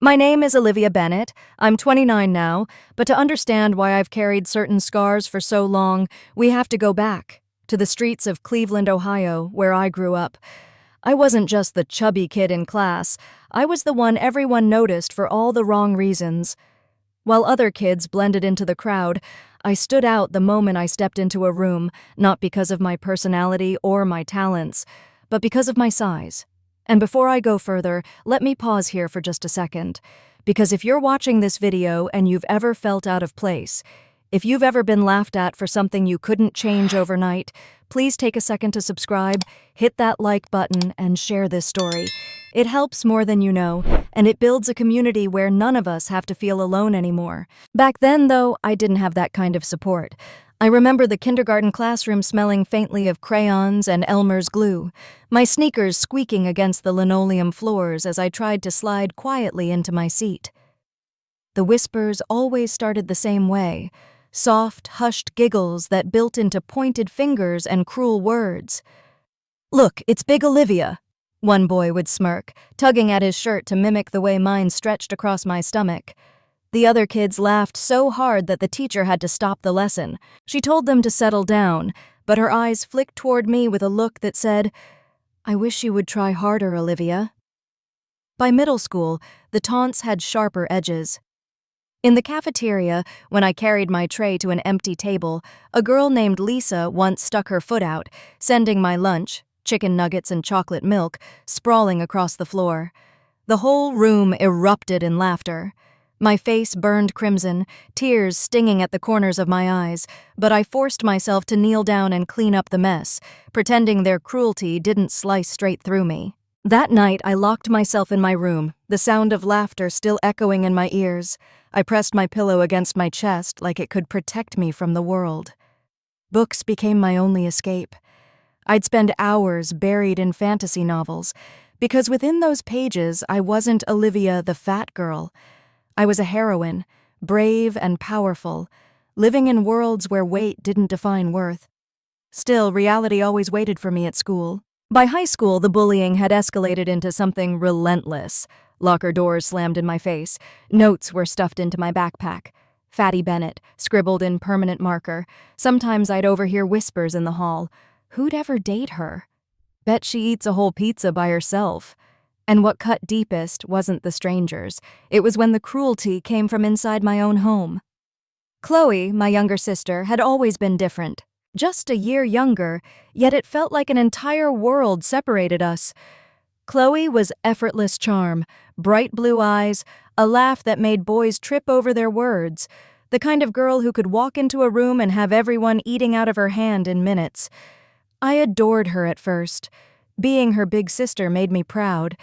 My name is Olivia Bennett. I'm 29 now, but to understand why I've carried certain scars for so long, we have to go back to the streets of Cleveland, Ohio, where I grew up. I wasn't just the chubby kid in class. I was the one everyone noticed for all the wrong reasons. While other kids blended into the crowd, I stood out the moment I stepped into a room, not because of my personality or my talents, but because of my size. And before I go further, let me pause here for just a second. Because if you're watching this video and you've ever felt out of place, if you've ever been laughed at for something you couldn't change overnight, please take a second to subscribe, hit that like button, and share this story. It helps more than you know, and it builds a community where none of us have to feel alone anymore. Back then, though, I didn't have that kind of support. I remember the kindergarten classroom smelling faintly of crayons and Elmer's glue, my sneakers squeaking against the linoleum floors as I tried to slide quietly into my seat. The whispers always started the same way, soft, hushed giggles that built into pointed fingers and cruel words. "Look, it's Big Olivia," one boy would smirk, tugging at his shirt to mimic the way mine stretched across my stomach. The other kids laughed so hard that the teacher had to stop the lesson. She told them to settle down, but her eyes flicked toward me with a look that said, "I wish you would try harder, Olivia." By middle school, the taunts had sharper edges. In the cafeteria, when I carried my tray to an empty table, a girl named Lisa once stuck her foot out, sending my lunch, chicken nuggets and chocolate milk, sprawling across the floor. The whole room erupted in laughter. My face burned crimson, tears stinging at the corners of my eyes, but I forced myself to kneel down and clean up the mess, pretending their cruelty didn't slice straight through me. That night, I locked myself in my room, the sound of laughter still echoing in my ears. I pressed my pillow against my chest like it could protect me from the world. Books became my only escape. I'd spend hours buried in fantasy novels, because within those pages, I wasn't Olivia the fat girl. I was a heroine, brave and powerful, living in worlds where weight didn't define worth. Still, reality always waited for me at school. By high school, the bullying had escalated into something relentless. Locker doors slammed in my face. Notes were stuffed into my backpack. Fatty Bennett, scribbled in permanent marker. Sometimes I'd overhear whispers in the hall. Who'd ever date her? Bet she eats a whole pizza by herself. And what cut deepest wasn't the strangers. It was when the cruelty came from inside my own home. Chloe, my younger sister, had always been different. Just a year younger, yet it felt like an entire world separated us. Chloe was effortless charm, bright blue eyes, a laugh that made boys trip over their words, the kind of girl who could walk into a room and have everyone eating out of her hand in minutes. I adored her at first. Being her big sister made me proud.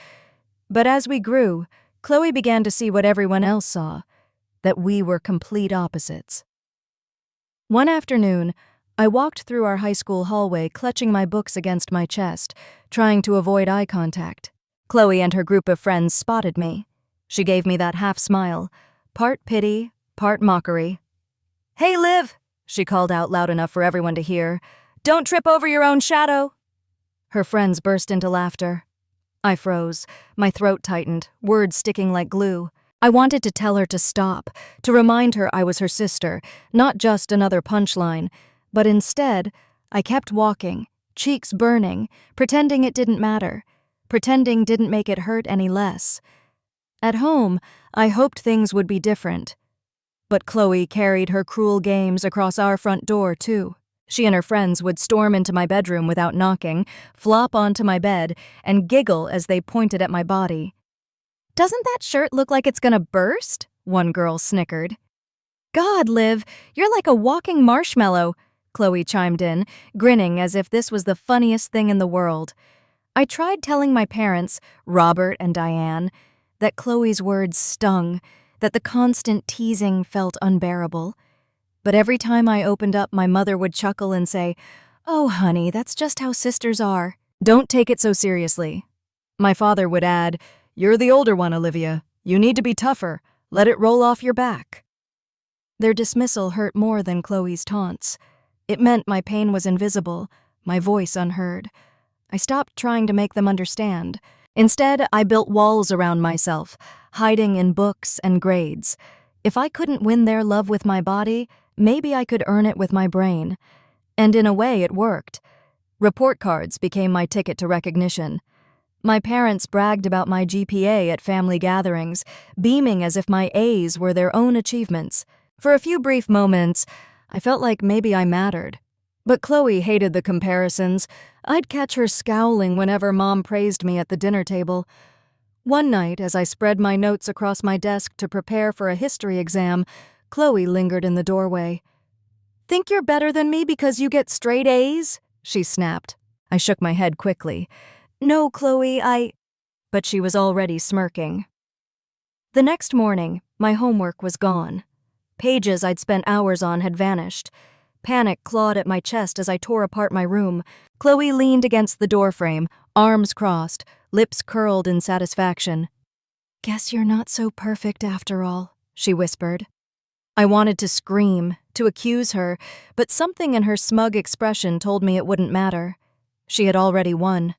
But as we grew, Chloe began to see what everyone else saw, that we were complete opposites. One afternoon, I walked through our high school hallway clutching my books against my chest, trying to avoid eye contact. Chloe and her group of friends spotted me. She gave me that half smile, part pity, part mockery. "Hey, Liv," she called out loud enough for everyone to hear. "Don't trip over your own shadow." Her friends burst into laughter. I froze, my throat tightened, words sticking like glue. I wanted to tell her to stop, to remind her I was her sister, not just another punchline. But instead, I kept walking, cheeks burning, pretending it didn't matter, pretending didn't make it hurt any less. At home, I hoped things would be different. But Chloe carried her cruel games across our front door, too. She and her friends would storm into my bedroom without knocking, flop onto my bed, and giggle as they pointed at my body. "Doesn't that shirt look like it's gonna burst?" one girl snickered. "God, Liv, you're like a walking marshmallow," Chloe chimed in, grinning as if this was the funniest thing in the world. I tried telling my parents, Robert and Diane, that Chloe's words stung, that the constant teasing felt unbearable. But every time I opened up, my mother would chuckle and say, "Oh, honey, that's just how sisters are. Don't take it so seriously." My father would add, "You're the older one, Olivia. You need to be tougher. Let it roll off your back." Their dismissal hurt more than Chloe's taunts. It meant my pain was invisible, my voice unheard. I stopped trying to make them understand. Instead, I built walls around myself, hiding in books and grades. If I couldn't win their love with my body, maybe I could earn it with my brain. And in a way, it worked. Report cards became my ticket to recognition. My parents bragged about my GPA at family gatherings, beaming as if my A's were their own achievements. For a few brief moments, I felt like maybe I mattered. But Chloe hated the comparisons. I'd catch her scowling whenever Mom praised me at the dinner table. One night, as I spread my notes across my desk to prepare for a history exam, Chloe lingered in the doorway. "Think you're better than me because you get straight A's?" she snapped. I shook my head quickly. "No, Chloe, But she was already smirking. The next morning, my homework was gone. Pages I'd spent hours on had vanished. Panic clawed at my chest as I tore apart my room. Chloe leaned against the doorframe, arms crossed, lips curled in satisfaction. "Guess you're not so perfect after all," she whispered. I wanted to scream, to accuse her, but something in her smug expression told me it wouldn't matter. She had already won.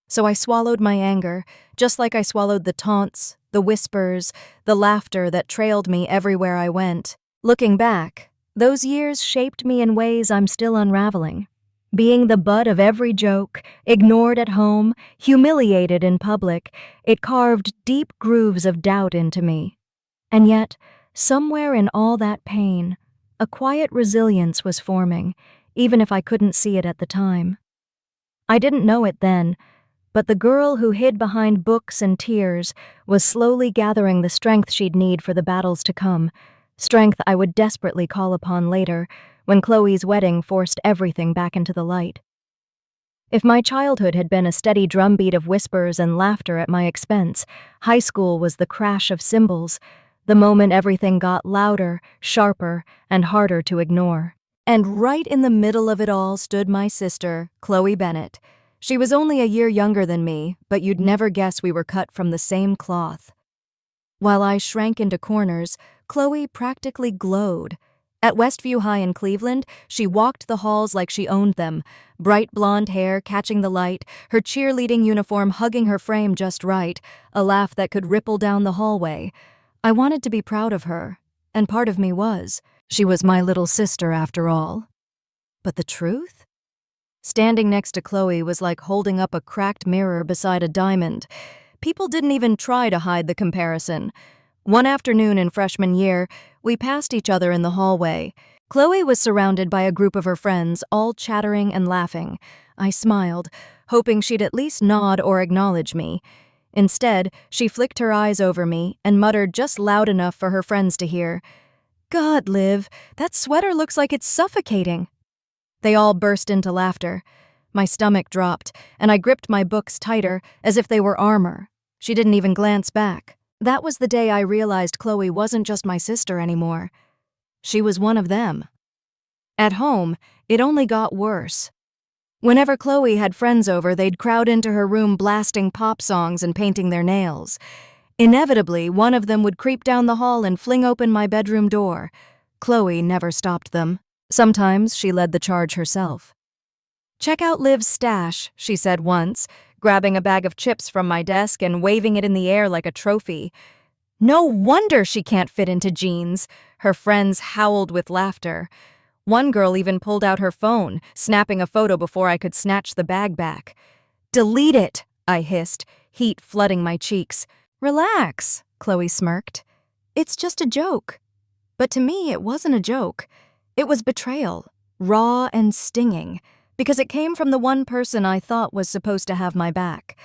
So I swallowed my anger, just like I swallowed the taunts, the whispers, the laughter that trailed me everywhere I went. Looking back, those years shaped me in ways I'm still unraveling. Being the butt of every joke, ignored at home, humiliated in public, it carved deep grooves of doubt into me. And yet, somewhere in all that pain, a quiet resilience was forming, even if I couldn't see it at the time. I didn't know it then, but the girl who hid behind books and tears was slowly gathering the strength she'd need for the battles to come, strength I would desperately call upon later, when Chloe's wedding forced everything back into the light. If my childhood had been a steady drumbeat of whispers and laughter at my expense, high school was the crash of cymbals, the moment everything got louder, sharper, and harder to ignore. And right in the middle of it all stood my sister, Chloe Bennett. She was only a year younger than me, but you'd never guess we were cut from the same cloth. While I shrank into corners, Chloe practically glowed. At Westview High in Cleveland, she walked the halls like she owned them, bright blonde hair catching the light, her cheerleading uniform hugging her frame just right, a laugh that could ripple down the hallway. I wanted to be proud of her, and part of me was. She was my little sister after all. But the truth? Standing next to Chloe was like holding up a cracked mirror beside a diamond. People didn't even try to hide the comparison. One afternoon in freshman year, we passed each other in the hallway. Chloe was surrounded by a group of her friends, all chattering and laughing. I smiled, hoping she'd at least nod or acknowledge me. Instead, she flicked her eyes over me and muttered just loud enough for her friends to hear, "God, Liv, that sweater looks like it's suffocating." They all burst into laughter. My stomach dropped, and I gripped my books tighter, as if they were armor. She didn't even glance back. That was the day I realized Chloe wasn't just my sister anymore. She was one of them. At home, it only got worse. Whenever Chloe had friends over, they'd crowd into her room blasting pop songs and painting their nails. Inevitably, one of them would creep down the hall and fling open my bedroom door. Chloe never stopped them. Sometimes she led the charge herself. "Check out Liv's stash," she said once, grabbing a bag of chips from my desk and waving it in the air like a trophy. "No wonder she can't fit into jeans." Her friends howled with laughter. One girl even pulled out her phone, snapping a photo before I could snatch the bag back. "Delete it," I hissed, heat flooding my cheeks. "Relax," Chloe smirked. "It's just a joke." But to me, it wasn't a joke. It was betrayal, raw and stinging, because it came from the one person I thought was supposed to have my back.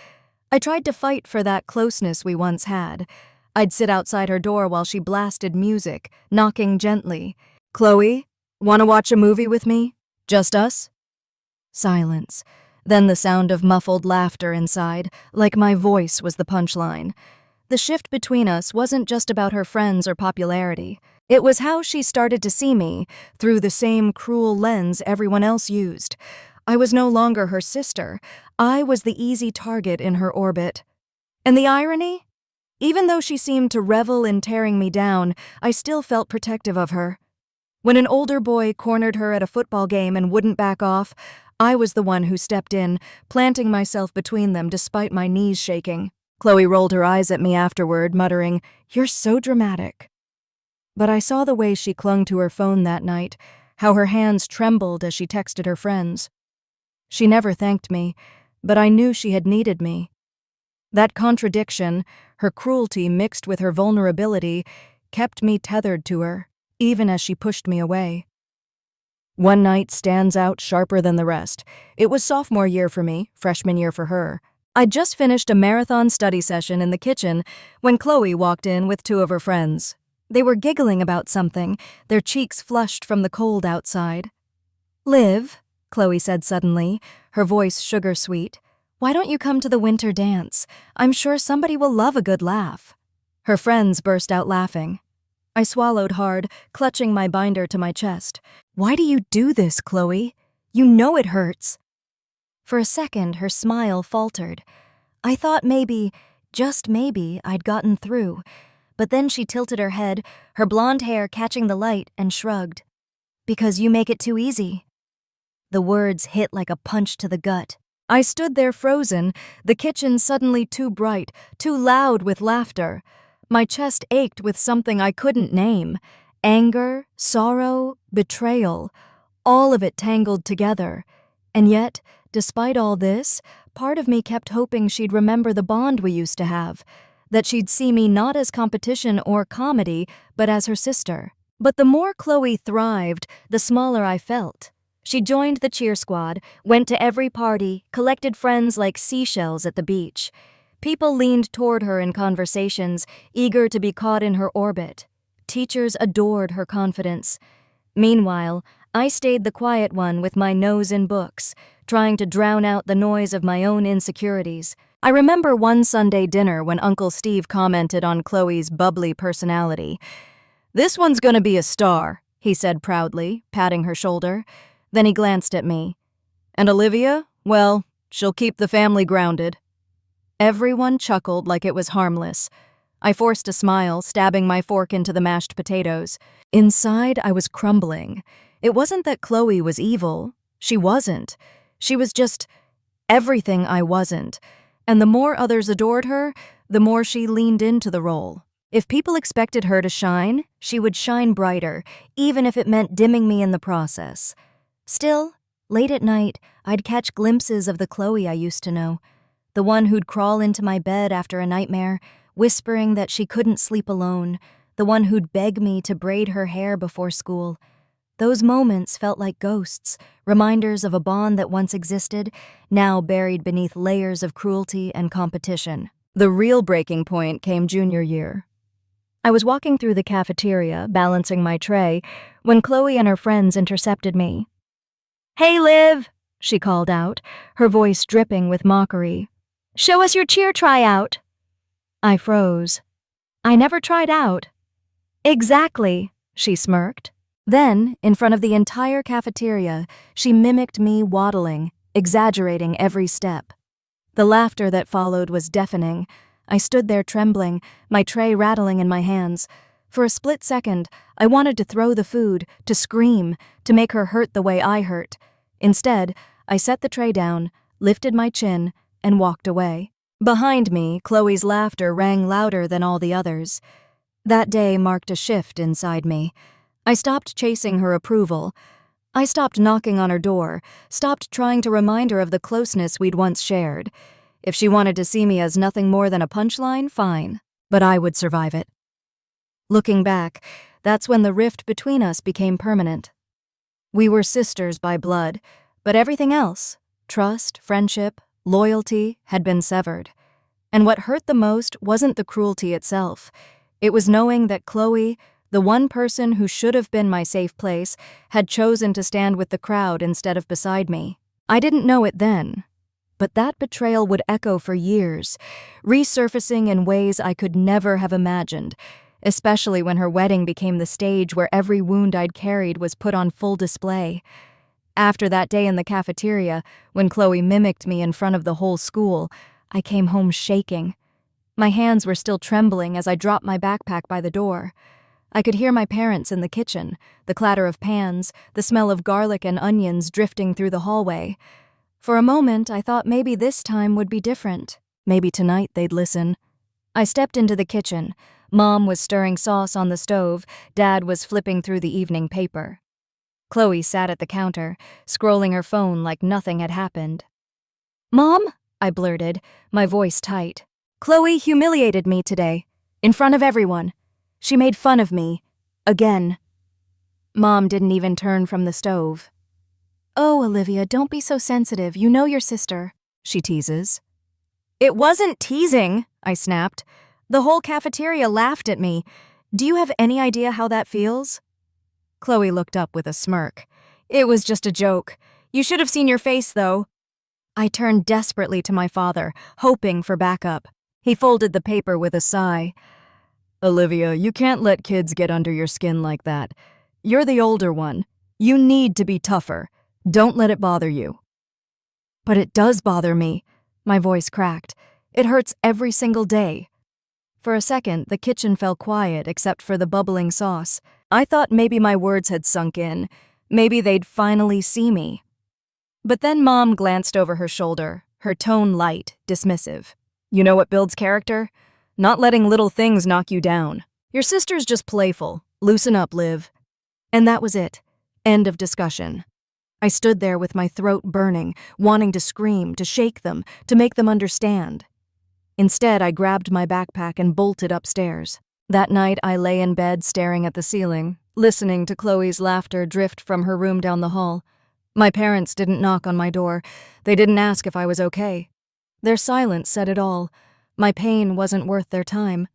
I tried to fight for that closeness we once had. I'd sit outside her door while she blasted music, knocking gently. "Chloe, want to watch a movie with me? Just us?" Silence. Then the sound of muffled laughter inside, like my voice was the punchline. The shift between us wasn't just about her friends or popularity. It was how she started to see me, through the same cruel lens everyone else used. I was no longer her sister. I was the easy target in her orbit. And the irony? Even though she seemed to revel in tearing me down, I still felt protective of her. When an older boy cornered her at a football game and wouldn't back off, I was the one who stepped in, planting myself between them despite my knees shaking. Chloe rolled her eyes at me afterward, muttering, "You're so dramatic." But I saw the way she clung to her phone that night, how her hands trembled as she texted her friends. She never thanked me, but I knew she had needed me. That contradiction, her cruelty mixed with her vulnerability, kept me tethered to her, even as she pushed me away. One night stands out sharper than the rest. It was sophomore year for me, freshman year for her. I'd just finished a marathon study session in the kitchen when Chloe walked in with two of her friends. They were giggling about something, their cheeks flushed from the cold outside. "Liv," Chloe said suddenly, her voice sugar-sweet, "why don't you come to the winter dance? I'm sure somebody will love a good laugh." Her friends burst out laughing. I swallowed hard, clutching my binder to my chest. "Why do you do this, Chloe? You know it hurts." For a second, her smile faltered. I thought maybe, just maybe, I'd gotten through. But then she tilted her head, her blonde hair catching the light, and shrugged. "Because you make it too easy." The words hit like a punch to the gut. I stood there frozen, the kitchen suddenly too bright, too loud with laughter. My chest ached with something I couldn't name. Anger, sorrow, betrayal, all of it tangled together. And yet, despite all this, part of me kept hoping she'd remember the bond we used to have, that she'd see me not as competition or comedy, but as her sister. But the more Chloe thrived, the smaller I felt. She joined the cheer squad, went to every party, collected friends like seashells at the beach. People leaned toward her in conversations, eager to be caught in her orbit. Teachers adored her confidence. Meanwhile, I stayed the quiet one with my nose in books, trying to drown out the noise of my own insecurities. I remember one Sunday dinner when Uncle Steve commented on Chloe's bubbly personality. "This one's gonna be a star," he said proudly, patting her shoulder. Then he glanced at me. "And Olivia? Well, she'll keep the family grounded." Everyone chuckled like it was harmless. I forced a smile, stabbing my fork into the mashed potatoes. Inside, I was crumbling. It wasn't that Chloe was evil. She wasn't. She was just everything I wasn't. And the more others adored her, the more she leaned into the role. If people expected her to shine, she would shine brighter, even if it meant dimming me in the process. Still, late at night, I'd catch glimpses of the Chloe I used to know. The one who'd crawl into my bed after a nightmare, whispering that she couldn't sleep alone. The one who'd beg me to braid her hair before school. Those moments felt like ghosts, reminders of a bond that once existed, now buried beneath layers of cruelty and competition. The real breaking point came junior year. I was walking through the cafeteria, balancing my tray, when Chloe and her friends intercepted me. "Hey, Liv," she called out, her voice dripping with mockery. "Show us your cheer tryout." I froze. "I never tried out." "Exactly," she smirked. Then, in front of the entire cafeteria, she mimicked me waddling, exaggerating every step. The laughter that followed was deafening. I stood there trembling, my tray rattling in my hands. For a split second, I wanted to throw the food, to scream, to make her hurt the way I hurt. Instead, I set the tray down, lifted my chin, and walked away. Behind me, Chloe's laughter rang louder than all the others. That day marked a shift inside me. I stopped chasing her approval. I stopped knocking on her door, stopped trying to remind her of the closeness we'd once shared. If she wanted to see me as nothing more than a punchline, fine. But I would survive it. Looking back, that's when the rift between us became permanent. We were sisters by blood, but everything else, trust, friendship, loyalty, had been severed. And what hurt the most wasn't the cruelty itself. It was knowing that Chloe, the one person who should have been my safe place, had chosen to stand with the crowd instead of beside me. I didn't know it then, but that betrayal would echo for years, resurfacing in ways I could never have imagined, especially when her wedding became the stage where every wound I'd carried was put on full display. After that day in the cafeteria, when Chloe mimicked me in front of the whole school, I came home shaking. My hands were still trembling as I dropped my backpack by the door. I could hear my parents in the kitchen, the clatter of pans, the smell of garlic and onions drifting through the hallway. For a moment, I thought maybe this time would be different. Maybe tonight they'd listen. I stepped into the kitchen. Mom was stirring sauce on the stove. Dad was flipping through the evening paper. Chloe sat at the counter, scrolling her phone like nothing had happened. "Mom," I blurted, my voice tight. "Chloe humiliated me today, in front of everyone. She made fun of me. Again." Mom didn't even turn from the stove. "Oh, Olivia, don't be so sensitive. You know your sister," she teases. "It wasn't teasing," I snapped. "The whole cafeteria laughed at me. Do you have any idea how that feels?" Chloe looked up with a smirk. "It was just a joke. You should have seen your face, though." I turned desperately to my father, hoping for backup. He folded the paper with a sigh. "Olivia, you can't let kids get under your skin like that. You're the older one. You need to be tougher. Don't let it bother you." "But it does bother me." My voice cracked. "It hurts every single day." For a second, the kitchen fell quiet except for the bubbling sauce. I thought maybe my words had sunk in. Maybe they'd finally see me. But then Mom glanced over her shoulder, her tone light, dismissive. "You know what builds character? Not letting little things knock you down. Your sister's just playful. Loosen up, Liv." And that was it. End of discussion. I stood there with my throat burning, wanting to scream, to shake them, to make them understand. Instead, I grabbed my backpack and bolted upstairs. That night, I lay in bed staring at the ceiling, listening to Chloe's laughter drift from her room down the hall. My parents didn't knock on my door. They didn't ask if I was okay. Their silence said it all. My pain wasn't worth their time.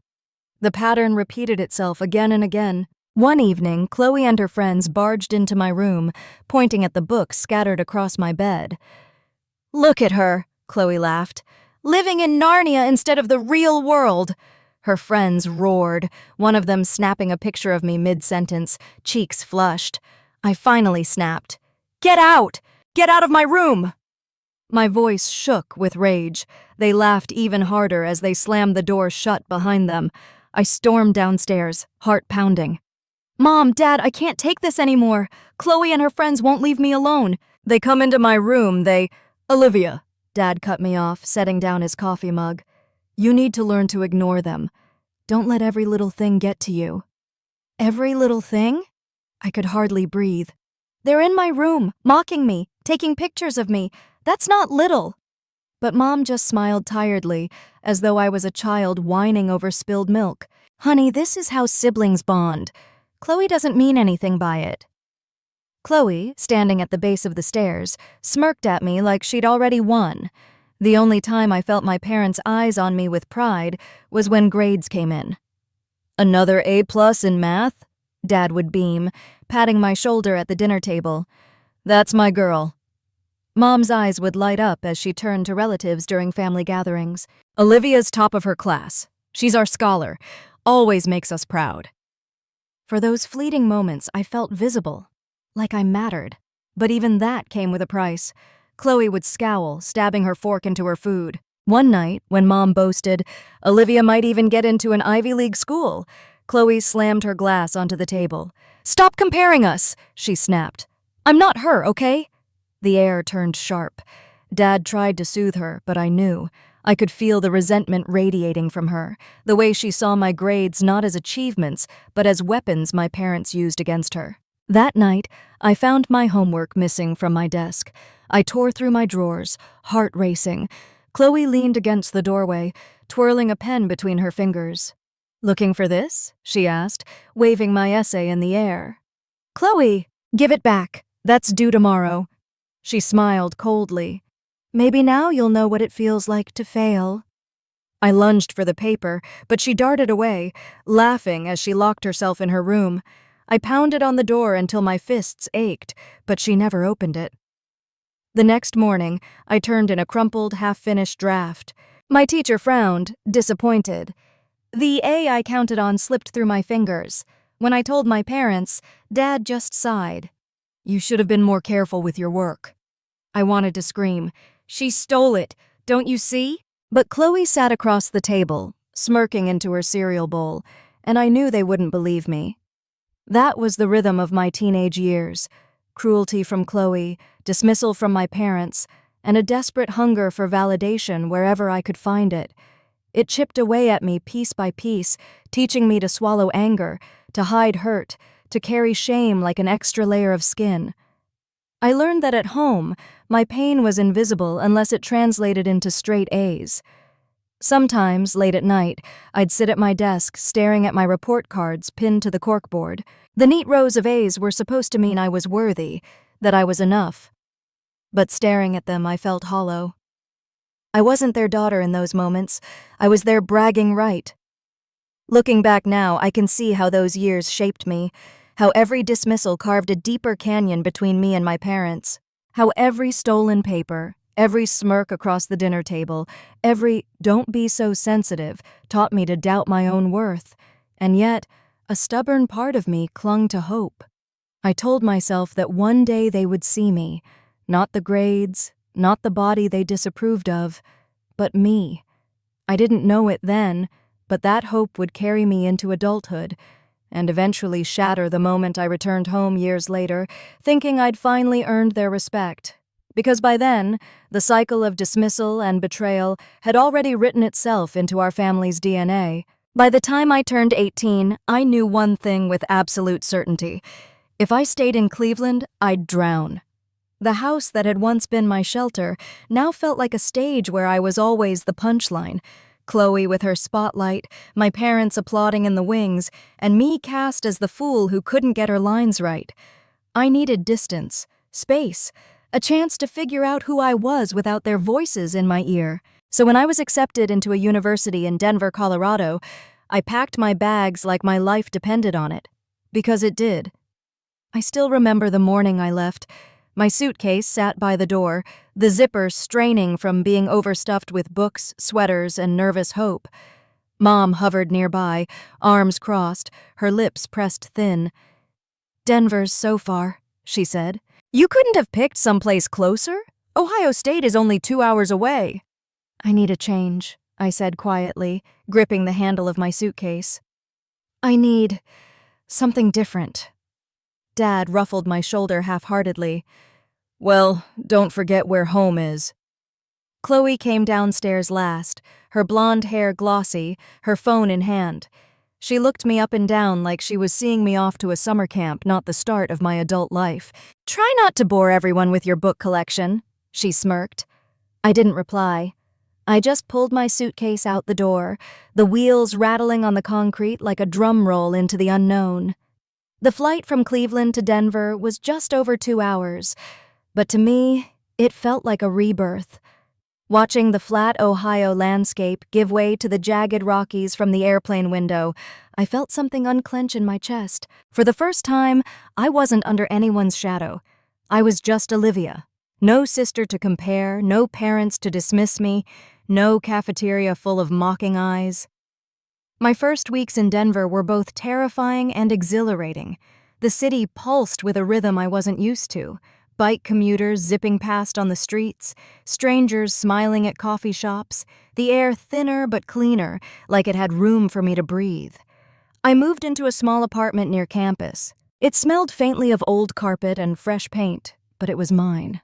The pattern repeated itself again and again. One evening, Chloe and her friends barged into my room, pointing at the books scattered across my bed. "Look at her," Chloe laughed. "Living in Narnia instead of the real world." Her friends roared, one of them snapping a picture of me mid-sentence, cheeks flushed. I finally snapped. "Get out! Get out of my room!" My voice shook with rage. They laughed even harder as they slammed the door shut behind them. I stormed downstairs, heart pounding. "Mom, Dad, I can't take this anymore. Chloe and her friends won't leave me alone. They come into my room, Olivia," Dad cut me off, setting down his coffee mug. "You need to learn to ignore them. Don't let every little thing get to you." "Every little thing?" I could hardly breathe. "They're in my room, mocking me, taking pictures of me. That's not little." But Mom just smiled tiredly, as though I was a child whining over spilled milk. "Honey, this is how siblings bond. Chloe doesn't mean anything by it." Chloe, standing at the base of the stairs, smirked at me like she'd already won. The only time I felt my parents' eyes on me with pride was when grades came in. "Another A+ in math?" Dad would beam, patting my shoulder at the dinner table. "That's my girl." Mom's eyes would light up as she turned to relatives during family gatherings. "Olivia's top of her class. She's our scholar. Always makes us proud." For those fleeting moments, I felt visible, like I mattered. But even that came with a price. Chloe would scowl, stabbing her fork into her food. One night, when Mom boasted, "Olivia might even get into an Ivy League school," Chloe slammed her glass onto the table. "Stop comparing us," she snapped. "I'm not her, okay?" The air turned sharp. Dad tried to soothe her, but I knew. I could feel the resentment radiating from her, the way she saw my grades not as achievements, but as weapons my parents used against her. That night, I found my homework missing from my desk. I tore through my drawers, heart racing. Chloe leaned against the doorway, twirling a pen between her fingers. "Looking for this?" she asked, waving my essay in the air. "Chloe, give it back. That's due tomorrow." She smiled coldly. "Maybe now you'll know what it feels like to fail." I lunged for the paper, but she darted away, laughing as she locked herself in her room. I pounded on the door until my fists ached, but she never opened it. The next morning, I turned in a crumpled, half-finished draft. My teacher frowned, disappointed. The A I counted on slipped through my fingers. When I told my parents, Dad just sighed. "You should have been more careful with your work." I wanted to scream. "She stole it, don't you see?" But Chloe sat across the table, smirking into her cereal bowl, and I knew they wouldn't believe me. That was the rhythm of my teenage years. Cruelty from Chloe, dismissal from my parents, and a desperate hunger for validation wherever I could find it. It chipped away at me piece by piece, teaching me to swallow anger, to hide hurt, to carry shame like an extra layer of skin. I learned that at home, my pain was invisible unless it translated into straight A's. Sometimes, late at night, I'd sit at my desk staring at my report cards pinned to the corkboard. The neat rows of A's were supposed to mean I was worthy, that I was enough. But staring at them, I felt hollow. I wasn't their daughter in those moments. I was their bragging right. Looking back now, I can see how those years shaped me, how every dismissal carved a deeper canyon between me and my parents, how every stolen paper, every smirk across the dinner table, every "don't be so sensitive" taught me to doubt my own worth, and yet a stubborn part of me clung to hope. I told myself that one day they would see me, not the grades, not the body they disapproved of, but me. I didn't know it then, but that hope would carry me into adulthood, and eventually shatter the moment I returned home years later, thinking I'd finally earned their respect. Because by then, the cycle of dismissal and betrayal had already written itself into our family's DNA. By the time I turned 18, I knew one thing with absolute certainty. If I stayed in Cleveland, I'd drown. The house that had once been my shelter now felt like a stage where I was always the punchline. Chloe with her spotlight, my parents applauding in the wings, and me cast as the fool who couldn't get her lines right. I needed distance, space, a chance to figure out who I was without their voices in my ear. So when I was accepted into a university in Denver, Colorado, I packed my bags like my life depended on it. Because it did. I still remember the morning I left. My suitcase sat by the door, the zipper straining from being overstuffed with books, sweaters, and nervous hope. Mom hovered nearby, arms crossed, her lips pressed thin. "Denver's so far," she said. "You couldn't have picked someplace closer? Ohio State is only 2 hours away." "I need a change," I said quietly, gripping the handle of my suitcase. "I need something different." Dad ruffled my shoulder half-heartedly. "Well, don't forget where home is." Chloe came downstairs last, her blonde hair glossy, her phone in hand. She looked me up and down like she was seeing me off to a summer camp, not the start of my adult life. "Try not to bore everyone with your book collection," she smirked. I didn't reply. I just pulled my suitcase out the door, the wheels rattling on the concrete like a drum roll into the unknown. The flight from Cleveland to Denver was just over 2 hours, but to me, it felt like a rebirth. Watching the flat Ohio landscape give way to the jagged Rockies from the airplane window, I felt something unclench in my chest. For the first time, I wasn't under anyone's shadow. I was just Olivia. No sister to compare, no parents to dismiss me, no cafeteria full of mocking eyes. My first weeks in Denver were both terrifying and exhilarating. The city pulsed with a rhythm I wasn't used to. Bike commuters zipping past on the streets, strangers smiling at coffee shops, the air thinner but cleaner, like it had room for me to breathe. I moved into a small apartment near campus. It smelled faintly of old carpet and fresh paint, but it was mine.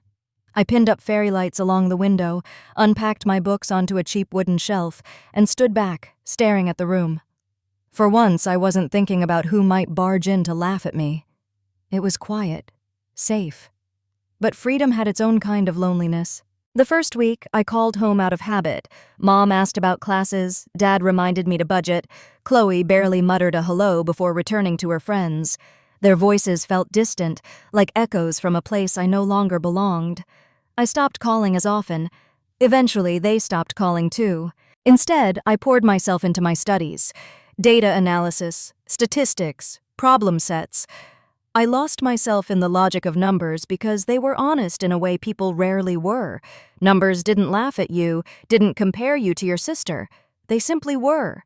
I pinned up fairy lights along the window, unpacked my books onto a cheap wooden shelf, and stood back, staring at the room. For once, I wasn't thinking about who might barge in to laugh at me. It was quiet, safe. But freedom had its own kind of loneliness. The first week, I called home out of habit. Mom asked about classes, Dad reminded me to budget, Chloe barely muttered a hello before returning to her friends. Their voices felt distant, like echoes from a place I no longer belonged. I stopped calling as often. Eventually, they stopped calling too. Instead, I poured myself into my studies. Data analysis, statistics, problem sets. I lost myself in the logic of numbers because they were honest in a way people rarely were. Numbers didn't laugh at you, didn't compare you to your sister. They simply were.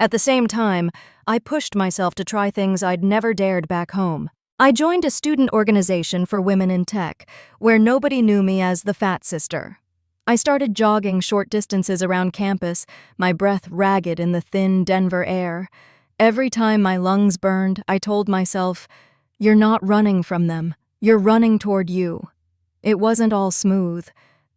At the same time, I pushed myself to try things I'd never dared back home. I joined a student organization for women in tech, where nobody knew me as the fat sister. I started jogging short distances around campus, my breath ragged in the thin Denver air. Every time my lungs burned, I told myself, "You're not running from them. You're running toward you." It wasn't all smooth.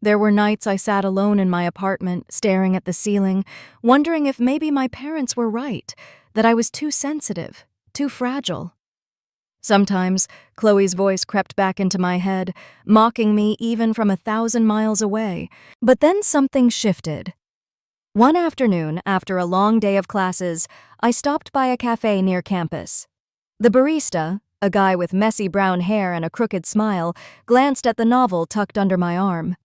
There were nights I sat alone in my apartment, staring at the ceiling, wondering if maybe my parents were right, that I was too sensitive, too fragile. Sometimes, Chloe's voice crept back into my head, mocking me even from 1,000 miles away. But then something shifted. One afternoon, after a long day of classes, I stopped by a cafe near campus. The barista, a guy with messy brown hair and a crooked smile, glanced at the novel tucked under my arm.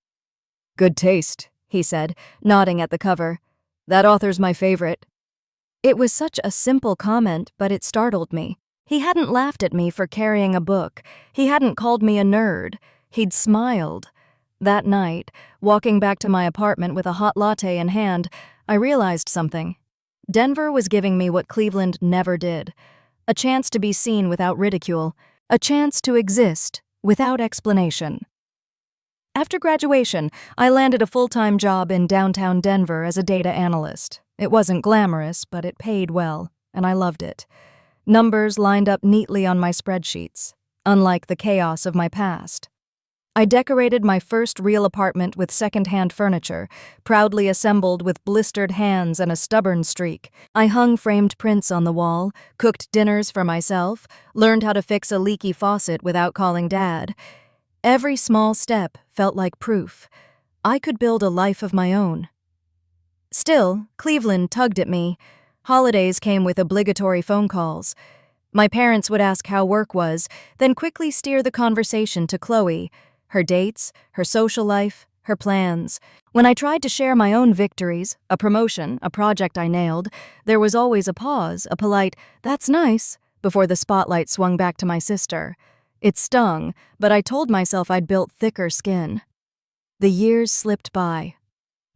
"Good taste," he said, nodding at the cover. "That author's my favorite." It was such a simple comment, but it startled me. He hadn't laughed at me for carrying a book. He hadn't called me a nerd. He'd smiled. That night, walking back to my apartment with a hot latte in hand, I realized something. Denver was giving me what Cleveland never did. A chance to be seen without ridicule. A chance to exist without explanation. After graduation, I landed a full-time job in downtown Denver as a data analyst. It wasn't glamorous, but it paid well, and I loved it. Numbers lined up neatly on my spreadsheets, unlike the chaos of my past. I decorated my first real apartment with second-hand furniture, proudly assembled with blistered hands and a stubborn streak. I hung framed prints on the wall, cooked dinners for myself, learned how to fix a leaky faucet without calling Dad. Every small step felt like proof. I could build a life of my own. Still, Cleveland tugged at me. Holidays came with obligatory phone calls. My parents would ask how work was, then quickly steer the conversation to Chloe, her dates, her social life, her plans. When I tried to share my own victories, a promotion, a project I nailed, there was always a pause, a polite, "That's nice," before the spotlight swung back to my sister. It stung, but I told myself I'd built thicker skin. The years slipped by.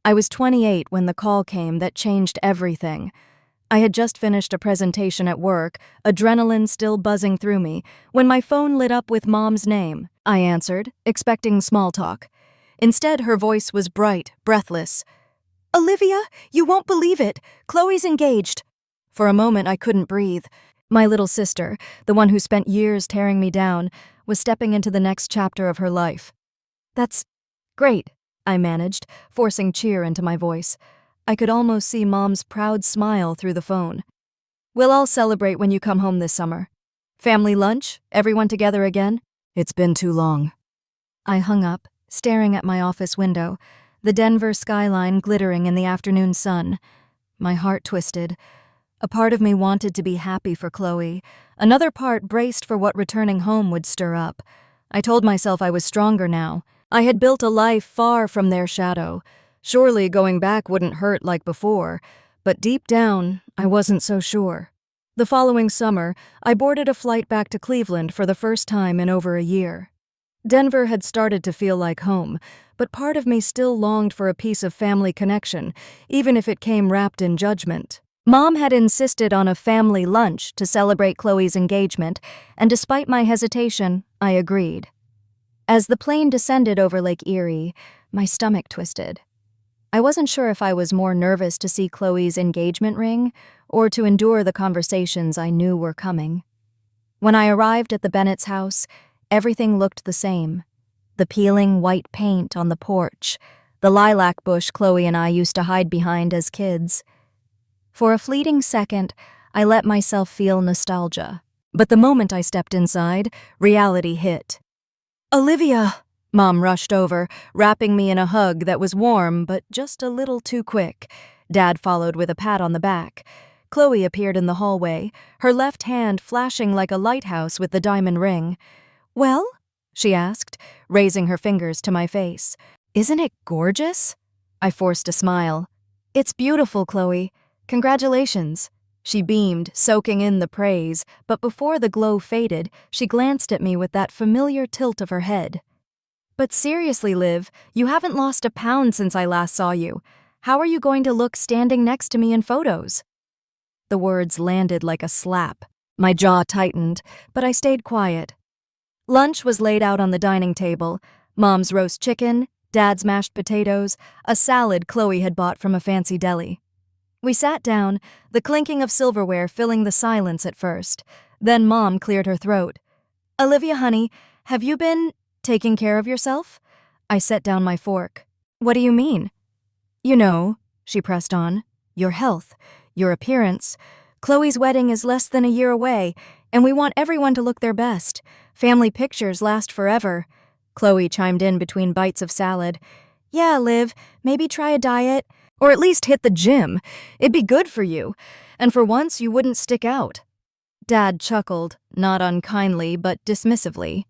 I was 28 when the call came that changed everything. I had just finished a presentation at work, adrenaline still buzzing through me, when my phone lit up with Mom's name. I answered, expecting small talk. Instead, her voice was bright, breathless. "Olivia, you won't believe it. Chloe's engaged." For a moment, I couldn't breathe. My little sister, the one who spent years tearing me down, was stepping into the next chapter of her life. "That's great," I managed, forcing cheer into my voice. I could almost see Mom's proud smile through the phone. "We'll all celebrate when you come home this summer. Family lunch? Everyone together again? It's been too long." I hung up, staring at my office window, the Denver skyline glittering in the afternoon sun. My heart twisted. A part of me wanted to be happy for Chloe. Another part braced for what returning home would stir up. I told myself I was stronger now. I had built a life far from their shadow. Surely going back wouldn't hurt like before, but deep down, I wasn't so sure. The following summer, I boarded a flight back to Cleveland for the first time in over a year. Denver had started to feel like home, but part of me still longed for a piece of family connection, even if it came wrapped in judgment. Mom had insisted on a family lunch to celebrate Chloe's engagement, and despite my hesitation, I agreed. As the plane descended over Lake Erie, my stomach twisted. I wasn't sure if I was more nervous to see Chloe's engagement ring or to endure the conversations I knew were coming. When I arrived at the Bennett's house, everything looked the same. The peeling white paint on the porch, the lilac bush Chloe and I used to hide behind as kids. For a fleeting second, I let myself feel nostalgia. But the moment I stepped inside, reality hit. "Olivia!" Mom rushed over, wrapping me in a hug that was warm but just a little too quick. Dad followed with a pat on the back. Chloe appeared in the hallway, her left hand flashing like a lighthouse with the diamond ring. "Well?" she asked, raising her fingers to my face. "Isn't it gorgeous?" I forced a smile. "It's beautiful, Chloe. Congratulations." She beamed, soaking in the praise, but before the glow faded, she glanced at me with that familiar tilt of her head. "But seriously, Liv, you haven't lost a pound since I last saw you. How are you going to look standing next to me in photos?" The words landed like a slap. My jaw tightened, but I stayed quiet. Lunch was laid out on the dining table. Mom's roast chicken, Dad's mashed potatoes, a salad Chloe had bought from a fancy deli. We sat down, the clinking of silverware filling the silence at first. Then Mom cleared her throat. "Olivia, honey, have you been taking care of yourself?" I set down my fork. What do you mean? You know, she pressed on, your health, your appearance. Chloe's wedding is less than a year away, and we want everyone to look their best. Family pictures last forever. Chloe chimed in between bites of salad. Yeah, Liv, maybe try a diet, or at least hit the gym. It'd be good for you, and for once you wouldn't stick out. Dad chuckled, not unkindly but dismissively.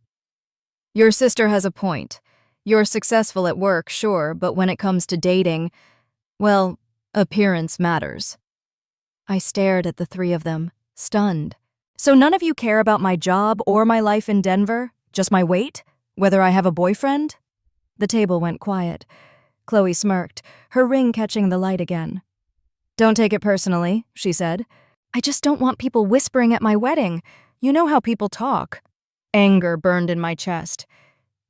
Your sister has a point. You're successful at work, sure, but when it comes to dating, well, appearance matters. I stared at the three of them, stunned. So none of you care about my job or my life in Denver? Just my weight? Whether I have a boyfriend? The table went quiet. Chloe smirked, her ring catching the light again. Don't take it personally, she said. I just don't want people whispering at my wedding. You know how people talk. Anger burned in my chest.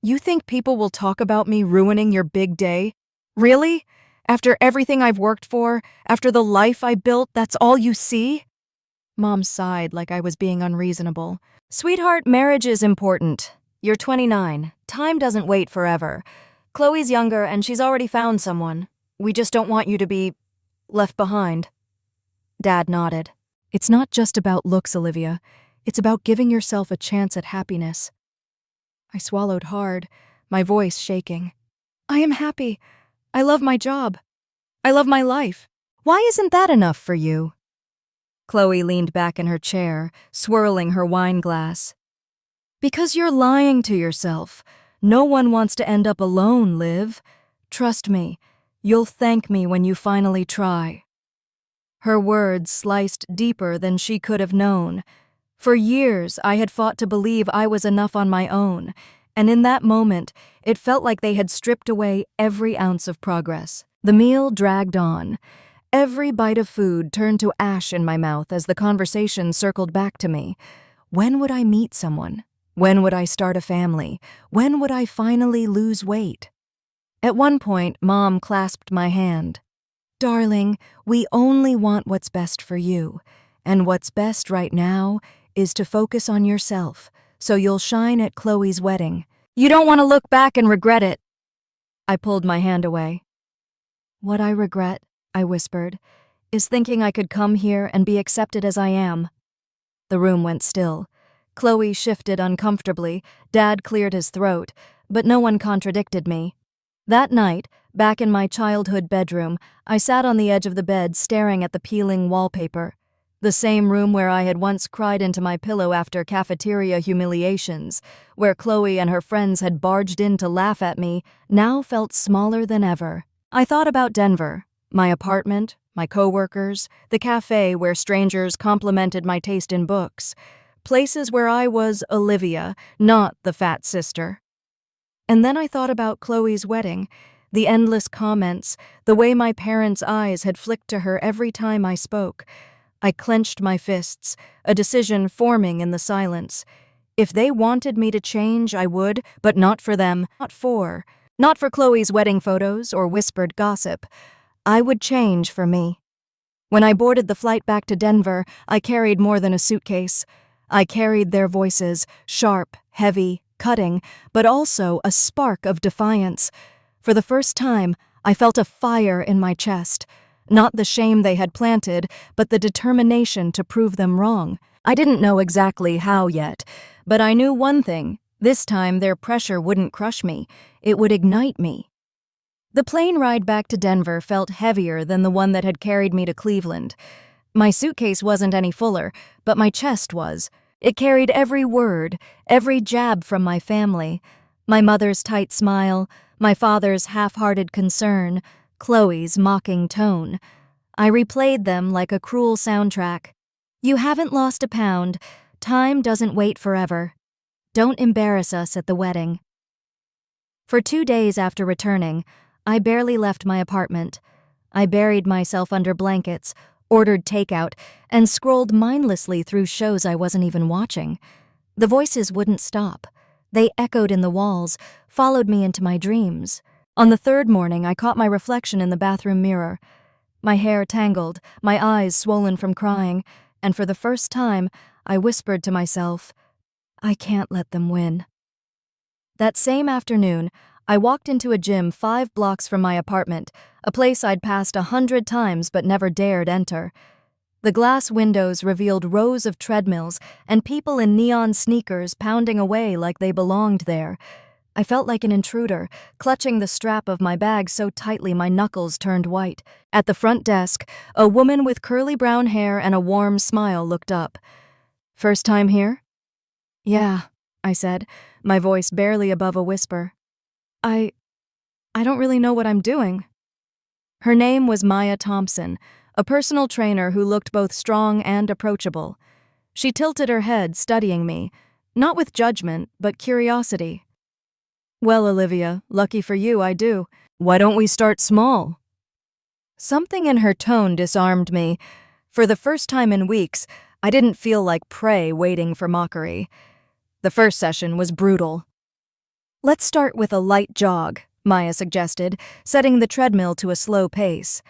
You think people will talk about me ruining your big day? Really? After everything I've worked for, after the life I built, that's all you see? Mom sighed like I was being unreasonable. Sweetheart, marriage is important. You're 29. Time doesn't wait forever. Chloe's younger and she's already found someone. We just don't want you to be left behind. Dad nodded. It's not just about looks, Olivia. It's about giving yourself a chance at happiness. I swallowed hard, my voice shaking. I am happy. I love my job. I love my life. Why isn't that enough for you? Chloe leaned back in her chair, swirling her wine glass. Because you're lying to yourself. No one wants to end up alone, Liv. Trust me, you'll thank me when you finally try. Her words sliced deeper than she could have known. For years, I had fought to believe I was enough on my own, and in that moment, it felt like they had stripped away every ounce of progress. The meal dragged on. Every bite of food turned to ash in my mouth as the conversation circled back to me. When would I meet someone? When would I start a family? When would I finally lose weight? At one point, Mom clasped my hand. Darling, we only want what's best for you, and what's best right now is to focus on yourself, so you'll shine at Chloe's wedding. You don't want to look back and regret it. I pulled my hand away. What I regret, I whispered, is thinking I could come here and be accepted as I am. The room went still. Chloe shifted uncomfortably, Dad cleared his throat, but no one contradicted me. That night, back in my childhood bedroom, I sat on the edge of the bed staring at the peeling wallpaper. The same room where I had once cried into my pillow after cafeteria humiliations, where Chloe and her friends had barged in to laugh at me, now felt smaller than ever. I thought about Denver, my apartment, my coworkers, the cafe where strangers complimented my taste in books, places where I was Olivia, not the fat sister. And then I thought about Chloe's wedding, the endless comments, the way my parents' eyes had flicked to her every time I spoke. I clenched my fists, a decision forming in the silence. If they wanted me to change, I would, but not for them, not for Chloe's wedding photos or whispered gossip. I would change for me. When I boarded the flight back to Denver, I carried more than a suitcase. I carried their voices, sharp, heavy, cutting, but also a spark of defiance. For the first time, I felt a fire in my chest. Not the shame they had planted, but the determination to prove them wrong. I didn't know exactly how yet, but I knew one thing. This time their pressure wouldn't crush me. It would ignite me. The plane ride back to Denver felt heavier than the one that had carried me to Cleveland. My suitcase wasn't any fuller, but my chest was. It carried every word, every jab from my family. My mother's tight smile, my father's half-hearted concern, Chloe's mocking tone. I replayed them like a cruel soundtrack. You haven't lost a pound. Time doesn't wait forever. Don't embarrass us at the wedding. For 2 days after returning, I barely left my apartment. I buried myself under blankets, ordered takeout, and scrolled mindlessly through shows I wasn't even watching. The voices wouldn't stop. They echoed in the walls, followed me into my dreams. On the third morning, I caught my reflection in the bathroom mirror. My hair tangled, my eyes swollen from crying, and for the first time, I whispered to myself, I can't let them win. That same afternoon, I walked into a gym 5 blocks from my apartment, a place I'd passed 100 times but never dared enter. The glass windows revealed rows of treadmills and people in neon sneakers pounding away like they belonged there. I felt like an intruder, clutching the strap of my bag so tightly my knuckles turned white. At the front desk, a woman with curly brown hair and a warm smile looked up. "First time here?" "Yeah," I said, my voice barely above a whisper. I don't really know what I'm doing." Her name was Maya Thompson, a personal trainer who looked both strong and approachable. She tilted her head, studying me, not with judgment, but curiosity. "Well, Olivia, lucky for you, I do. Why don't we start small?" Something in her tone disarmed me. For the first time in weeks, I didn't feel like prey waiting for mockery. The first session was brutal. "Let's start with a light jog," Maya suggested, setting the treadmill to a slow pace.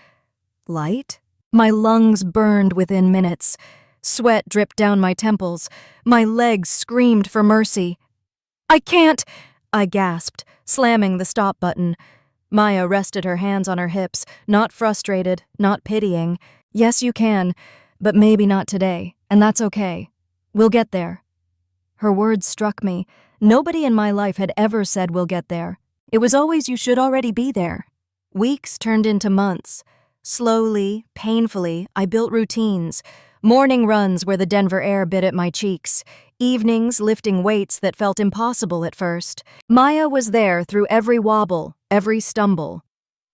Light? My lungs burned within minutes. Sweat dripped down my temples. My legs screamed for mercy. "I can't!" I gasped, slamming the stop button. Maya rested her hands on her hips, not frustrated, not pitying. "Yes, you can, but maybe not today, and that's okay. We'll get there." Her words struck me. Nobody in my life had ever said "we'll get there." It was always "you should already be there." Weeks turned into months. Slowly, painfully, I built routines. Morning runs where the Denver air bit at my cheeks. Evenings lifting weights that felt impossible at first. Maya was there through every wobble, every stumble.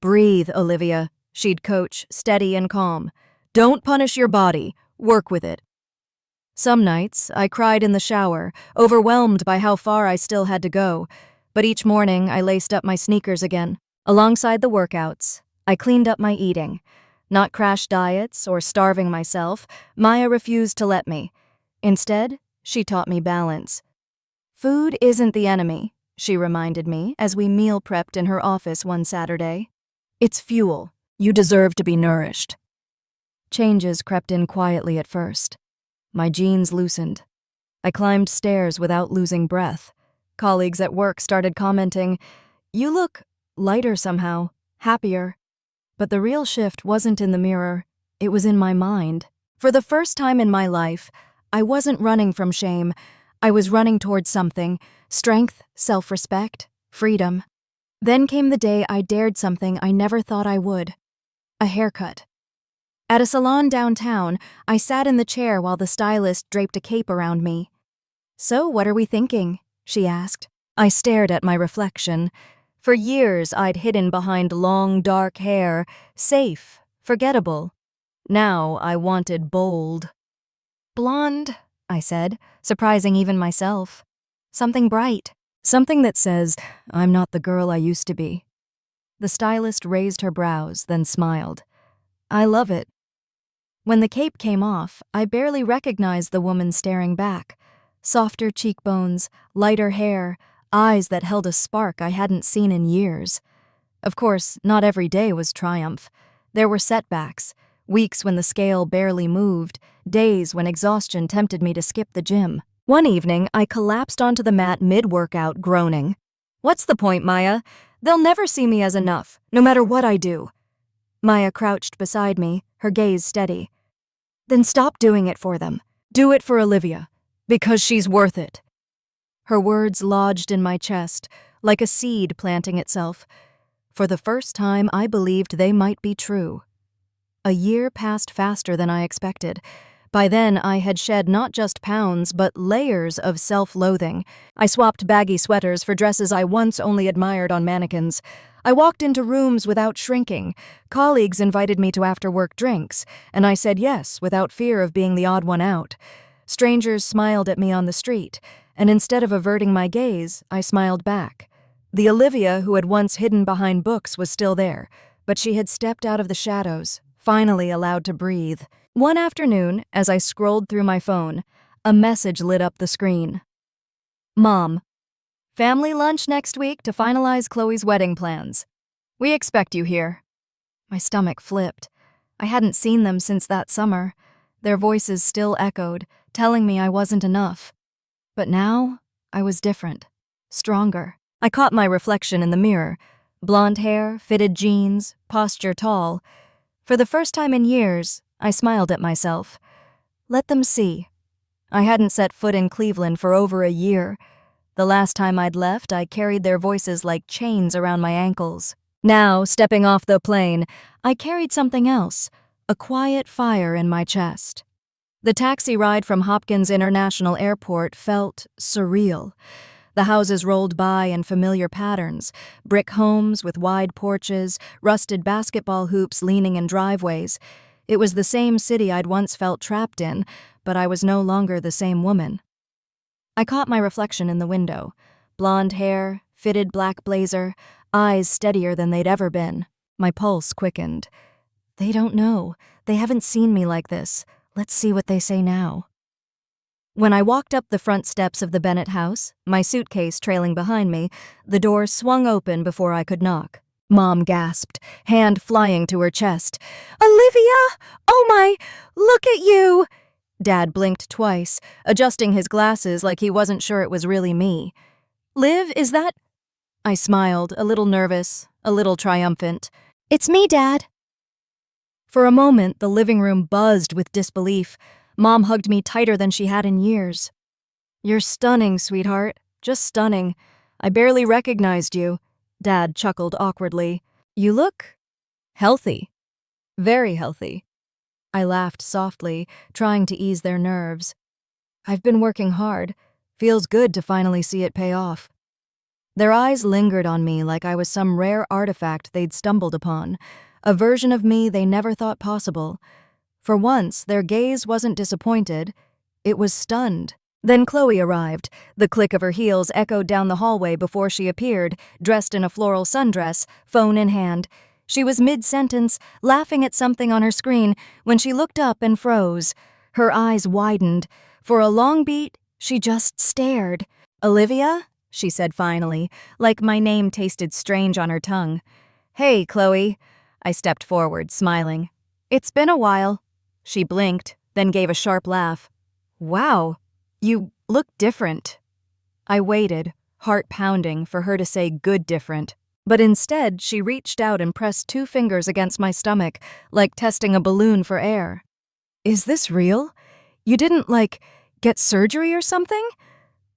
"Breathe, Olivia," she'd coach, steady and calm. "Don't punish your body. Work with it." Some nights, I cried in the shower, overwhelmed by how far I still had to go. But each morning, I laced up my sneakers again. Alongside the workouts, I cleaned up my eating. Not crash diets or starving myself, Maya refused to let me. Instead, she taught me balance. "Food isn't the enemy," she reminded me as we meal prepped in her office one Saturday. "It's fuel. You deserve to be nourished." Changes crept in quietly at first. My jeans loosened. I climbed stairs without losing breath. Colleagues at work started commenting, "You look lighter somehow, happier." But the real shift wasn't in the mirror, it was in my mind. For the first time in my life, I wasn't running from shame. I was running towards something: strength, self-respect, freedom. Then came the day I dared something I never thought I would: a haircut. At a salon downtown, I sat in the chair while the stylist draped a cape around me. "So what are we thinking?" she asked. I stared at my reflection. For years, I'd hidden behind long, dark hair, safe, forgettable. Now I wanted bold. "Blonde," I said, surprising even myself. "Something bright. Something that says, I'm not the girl I used to be." The stylist raised her brows, then smiled. "I love it." When the cape came off, I barely recognized the woman staring back. Softer cheekbones, lighter hair, eyes that held a spark I hadn't seen in years. Of course, not every day was triumph. There were setbacks, weeks when the scale barely moved, days when exhaustion tempted me to skip the gym. One evening, I collapsed onto the mat mid-workout, groaning. "What's the point, Maya? They'll never see me as enough, no matter what I do." Maya crouched beside me, her gaze steady. "Then stop doing it for them. Do it for Olivia, because she's worth it." Her words lodged in my chest, like a seed planting itself. For the first time, I believed they might be true. A year passed faster than I expected. By then, I had shed not just pounds, but layers of self-loathing. I swapped baggy sweaters for dresses I once only admired on mannequins. I walked into rooms without shrinking. Colleagues invited me to after-work drinks, and I said yes without fear of being the odd one out. Strangers smiled at me on the street, and instead of averting my gaze, I smiled back. The Olivia who had once hidden behind books was still there, but she had stepped out of the shadows, finally allowed to breathe. One afternoon, as I scrolled through my phone, a message lit up the screen. "Mom, family lunch next week to finalize Chloe's wedding plans. We expect you here." My stomach flipped. I hadn't seen them since that summer. Their voices still echoed, telling me I wasn't enough. But now, I was different, stronger. I caught my reflection in the mirror. Blonde hair, fitted jeans, posture tall. For the first time in years, I smiled at myself. Let them see. I hadn't set foot in Cleveland for over a year. The last time I'd left, I carried their voices like chains around my ankles. Now, stepping off the plane, I carried something else, a quiet fire in my chest. The taxi ride from Hopkins International Airport felt surreal. The houses rolled by in familiar patterns, brick homes with wide porches, rusted basketball hoops leaning in driveways. It was the same city I'd once felt trapped in, but I was no longer the same woman. I caught my reflection in the window. Blonde hair, fitted black blazer, eyes steadier than they'd ever been. My pulse quickened. They don't know. They haven't seen me like this. Let's see what they say now. When I walked up the front steps of the Bennett house, my suitcase trailing behind me, the door swung open before I could knock. Mom gasped, hand flying to her chest. "Olivia! Oh my, look at you!" Dad blinked twice, adjusting his glasses like he wasn't sure it was really me. "Liv, is that—" I smiled, a little nervous, a little triumphant. "It's me, Dad." For a moment, the living room buzzed with disbelief. Mom hugged me tighter than she had in years. "You're stunning, sweetheart. Just stunning. I barely recognized you." Dad chuckled awkwardly. "You look healthy. Very healthy." I laughed softly, trying to ease their nerves. "I've been working hard. Feels good to finally see it pay off." Their eyes lingered on me like I was some rare artifact they'd stumbled upon, a version of me they never thought possible. For once, their gaze wasn't disappointed. It was stunned. Then Chloe arrived. The click of her heels echoed down the hallway before she appeared, dressed in a floral sundress, phone in hand. She was mid-sentence, laughing at something on her screen, when she looked up and froze. Her eyes widened. For a long beat, she just stared. "Olivia?" she said finally, like my name tasted strange on her tongue. "Hey, Chloe." I stepped forward, smiling. "It's been a while." She blinked, then gave a sharp laugh. "Wow, you look different." I waited, heart pounding, for her to say good different. But instead, she reached out and pressed 2 fingers against my stomach, like testing a balloon for air. "Is this real? You didn't, get surgery or something?"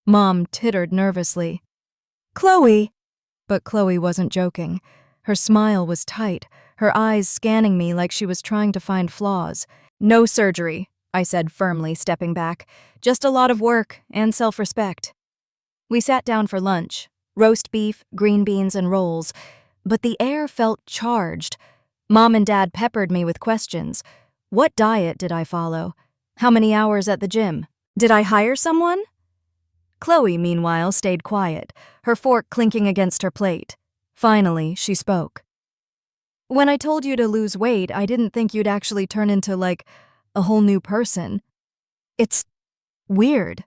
Mom tittered nervously. "Chloe!" But Chloe wasn't joking. Her smile was tight, her eyes scanning me like she was trying to find flaws. "No surgery," I said firmly, stepping back. "Just a lot of work and self-respect." We sat down for lunch. Roast beef, green beans, and rolls. But the air felt charged. Mom and Dad peppered me with questions. What diet did I follow? How many hours at the gym? Did I hire someone? Chloe, meanwhile, stayed quiet, her fork clinking against her plate. Finally, she spoke. "When I told you to lose weight, I didn't think you'd actually turn into, a whole new person. It's weird."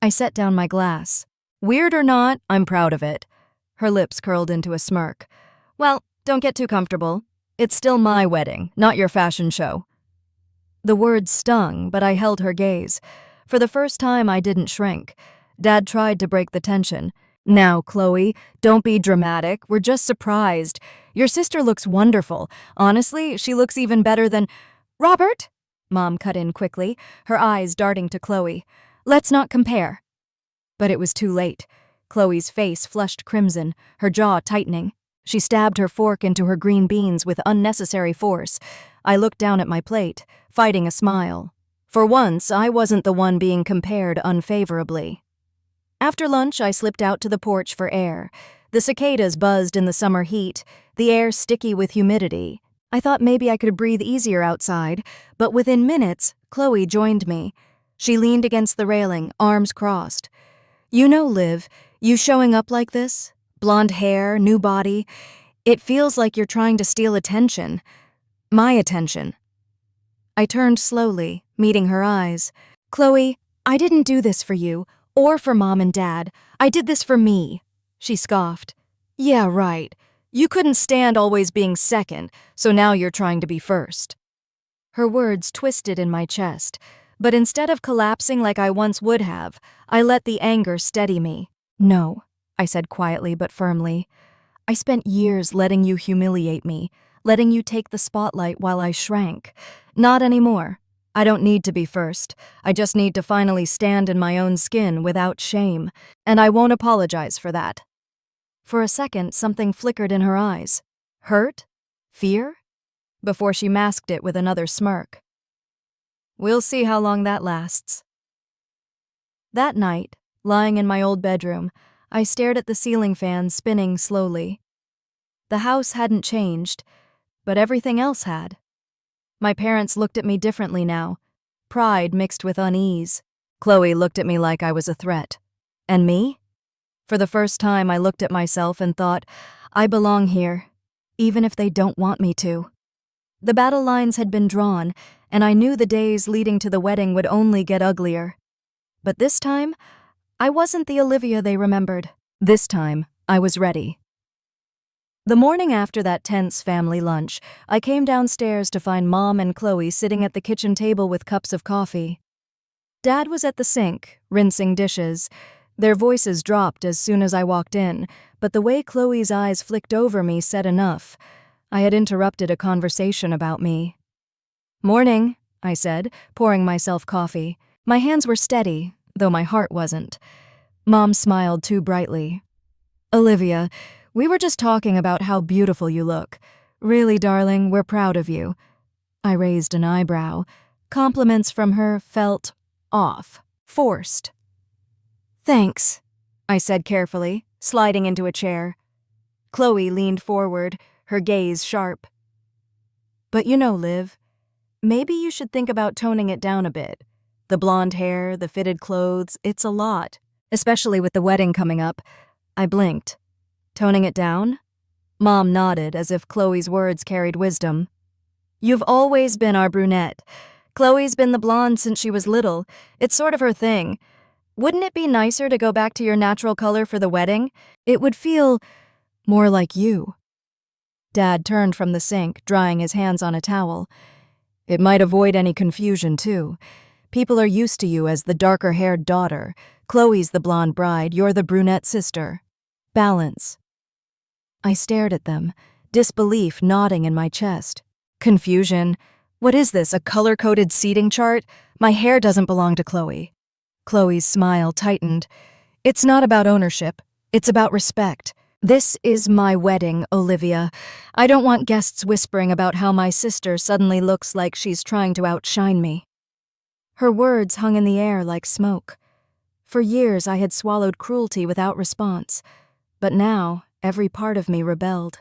I set down my glass. "Weird or not, I'm proud of it." Her lips curled into a smirk. "Well, don't get too comfortable. It's still my wedding, not your fashion show." The words stung, but I held her gaze. For the first time, I didn't shrink. Dad tried to break the tension. "Now, Chloe, don't be dramatic. We're just surprised. Your sister looks wonderful. Honestly, she looks even better than—" "Robert!" Mom cut in quickly, her eyes darting to Chloe. "Let's not compare." But it was too late. Chloe's face flushed crimson, her jaw tightening. She stabbed her fork into her green beans with unnecessary force. I looked down at my plate, fighting a smile. For once, I wasn't the one being compared unfavorably. After lunch, I slipped out to the porch for air. The cicadas buzzed in the summer heat, the air sticky with humidity. I thought maybe I could breathe easier outside, but within minutes, Chloe joined me. She leaned against the railing, arms crossed. "You know, Liv, you showing up like this, blonde hair, new body, it feels like you're trying to steal attention. My attention." I turned slowly, meeting her eyes. "Chloe, I didn't do this for you, or for Mom and Dad. I did this for me." She scoffed. "Yeah, right. You couldn't stand always being second, so now you're trying to be first." Her words twisted in my chest, but instead of collapsing like I once would have, I let the anger steady me. "No, I said quietly but firmly. I spent years letting you humiliate me, letting you take the spotlight while I shrank. Not anymore. I don't need to be first. I just need to finally stand in my own skin without shame. And I won't apologize for that. For a second, something flickered in her eyes. Hurt? Fear? Before she masked it with another smirk. We'll see how long that lasts. That night, lying in my old bedroom, I stared at the ceiling fan spinning slowly. The house hadn't changed, but everything else had. My parents looked at me differently now, pride mixed with unease. Chloe looked at me like I was a threat. And me? For the first time, I looked at myself and thought, I belong here, even if they don't want me to. The battle lines had been drawn, and I knew the days leading to the wedding would only get uglier. But this time, I wasn't the Olivia they remembered. This time, I was ready. The morning after that tense family lunch, I came downstairs to find Mom and Chloe sitting at the kitchen table with cups of coffee. Dad was at the sink, rinsing dishes. Their voices dropped as soon as I walked in, but the way Chloe's eyes flicked over me said enough. I had interrupted a conversation about me. Morning, I said, pouring myself coffee. My hands were steady, though my heart wasn't. Mom smiled too brightly. Olivia, we were just talking about how beautiful you look. Really, darling, we're proud of you. I raised an eyebrow. Compliments from her felt off, forced. Thanks, I said carefully, sliding into a chair. Chloe leaned forward, her gaze sharp. But you know, Liv, maybe you should think about toning it down a bit. The blonde hair, the fitted clothes, it's a lot, especially with the wedding coming up. I blinked. Toning it down? Mom nodded as if Chloe's words carried wisdom. You've always been our brunette. Chloe's been the blonde since she was little. It's sort of her thing. Wouldn't it be nicer to go back to your natural color for the wedding? It would feel more like you. Dad turned from the sink, drying his hands on a towel. It might avoid any confusion, too. People are used to you as the darker-haired daughter. Chloe's the blonde bride, you're the brunette sister. Balance. I stared at them, disbelief nodding in my chest. Confusion. What is this, a color-coded seating chart? My hair doesn't belong to Chloe. Chloe's smile tightened. It's not about ownership. It's about respect. This is my wedding, Olivia. I don't want guests whispering about how my sister suddenly looks like she's trying to outshine me. Her words hung in the air like smoke. For years I had swallowed cruelty without response, but now every part of me rebelled.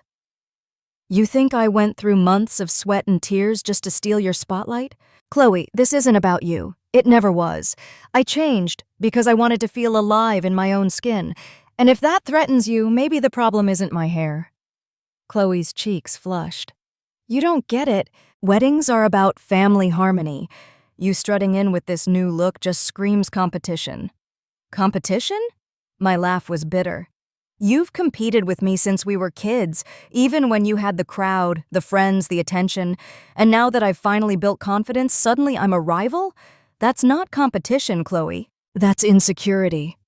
You think I went through months of sweat and tears just to steal your spotlight? Chloe, this isn't about you. It never was. I changed because I wanted to feel alive in my own skin. And if that threatens you, maybe the problem isn't my hair. Chloe's cheeks flushed. You don't get it. Weddings are about family harmony. You strutting in with this new look just screams competition. Competition? My laugh was bitter. You've competed with me since we were kids, even when you had the crowd, the friends, the attention. And now that I've finally built confidence, suddenly I'm a rival? That's not competition, Chloe. That's insecurity.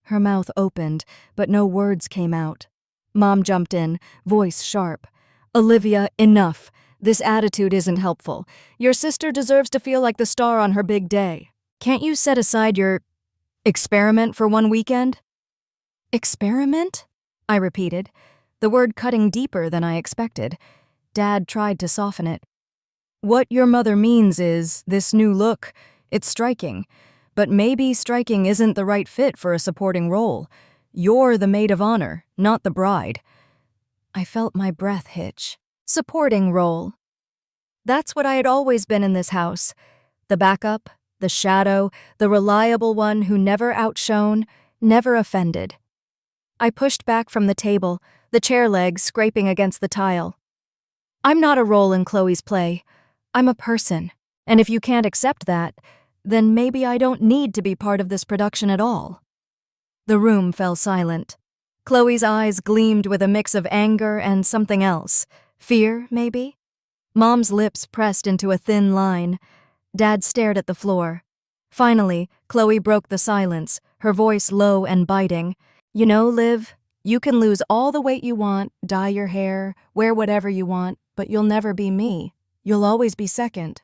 Her mouth opened, but no words came out. Mom jumped in, voice sharp. Olivia, enough. This attitude isn't helpful. Your sister deserves to feel like the star on her big day. Can't you set aside your experiment for one weekend? Experiment? I repeated, the word cutting deeper than I expected. Dad tried to soften it. What your mother means is, this new look, it's striking. But maybe striking isn't the right fit for a supporting role. You're the maid of honor, not the bride. I felt my breath hitch. Supporting role. That's what I had always been in this house. The backup, the shadow, the reliable one who never outshone, never offended. I pushed back from the table, the chair legs scraping against the tile. I'm not a role in Chloe's play. I'm a person. And if you can't accept that, then maybe I don't need to be part of this production at all. The room fell silent. Chloe's eyes gleamed with a mix of anger and something else. Fear, maybe? Mom's lips pressed into a thin line. Dad stared at the floor. Finally, Chloe broke the silence, her voice low and biting. You know, Liv, you can lose all the weight you want, dye your hair, wear whatever you want, but you'll never be me. You'll always be second.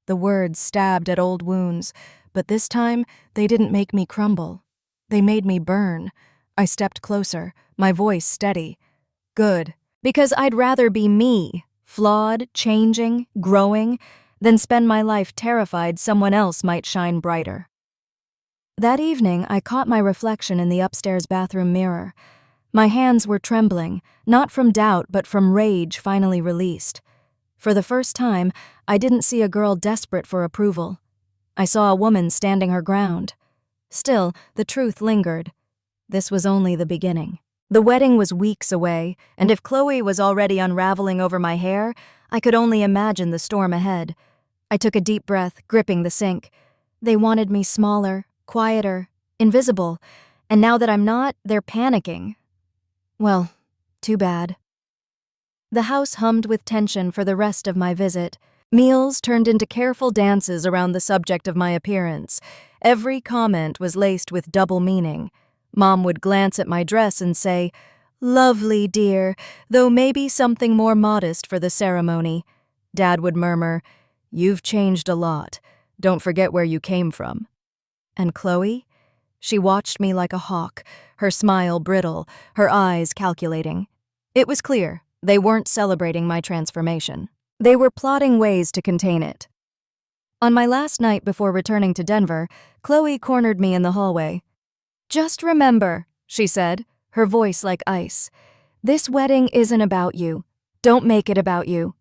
The words stabbed at old wounds, but this time they didn't make me crumble. They made me burn. I stepped closer, my voice steady. Good, because I'd rather be me, flawed, changing, growing, than spend my life terrified someone else might shine brighter. That evening, I caught my reflection in the upstairs bathroom mirror. My hands were trembling, not from doubt but from rage finally released. For the first time, I didn't see a girl desperate for approval. I saw a woman standing her ground. Still, the truth lingered. This was only the beginning. The wedding was weeks away, and if Chloe was already unraveling over my hair, I could only imagine the storm ahead. I took a deep breath, gripping the sink. They wanted me smaller, quieter, invisible, and now that I'm not, they're panicking. Well, too bad. The house hummed with tension for the rest of my visit. Meals turned into careful dances around the subject of my appearance. Every comment was laced with double meaning. Mom would glance at my dress and say, "Lovely, dear, though maybe something more modest for the ceremony." Dad would murmur, "You've changed a lot. Don't forget where you came from." And Chloe? She watched me like a hawk, her smile brittle, her eyes calculating. It was clear they weren't celebrating my transformation. They were plotting ways to contain it. On my last night before returning to Denver, Chloe cornered me in the hallway. "Just remember," she said, her voice like ice, "this wedding isn't about you. Don't make it about you."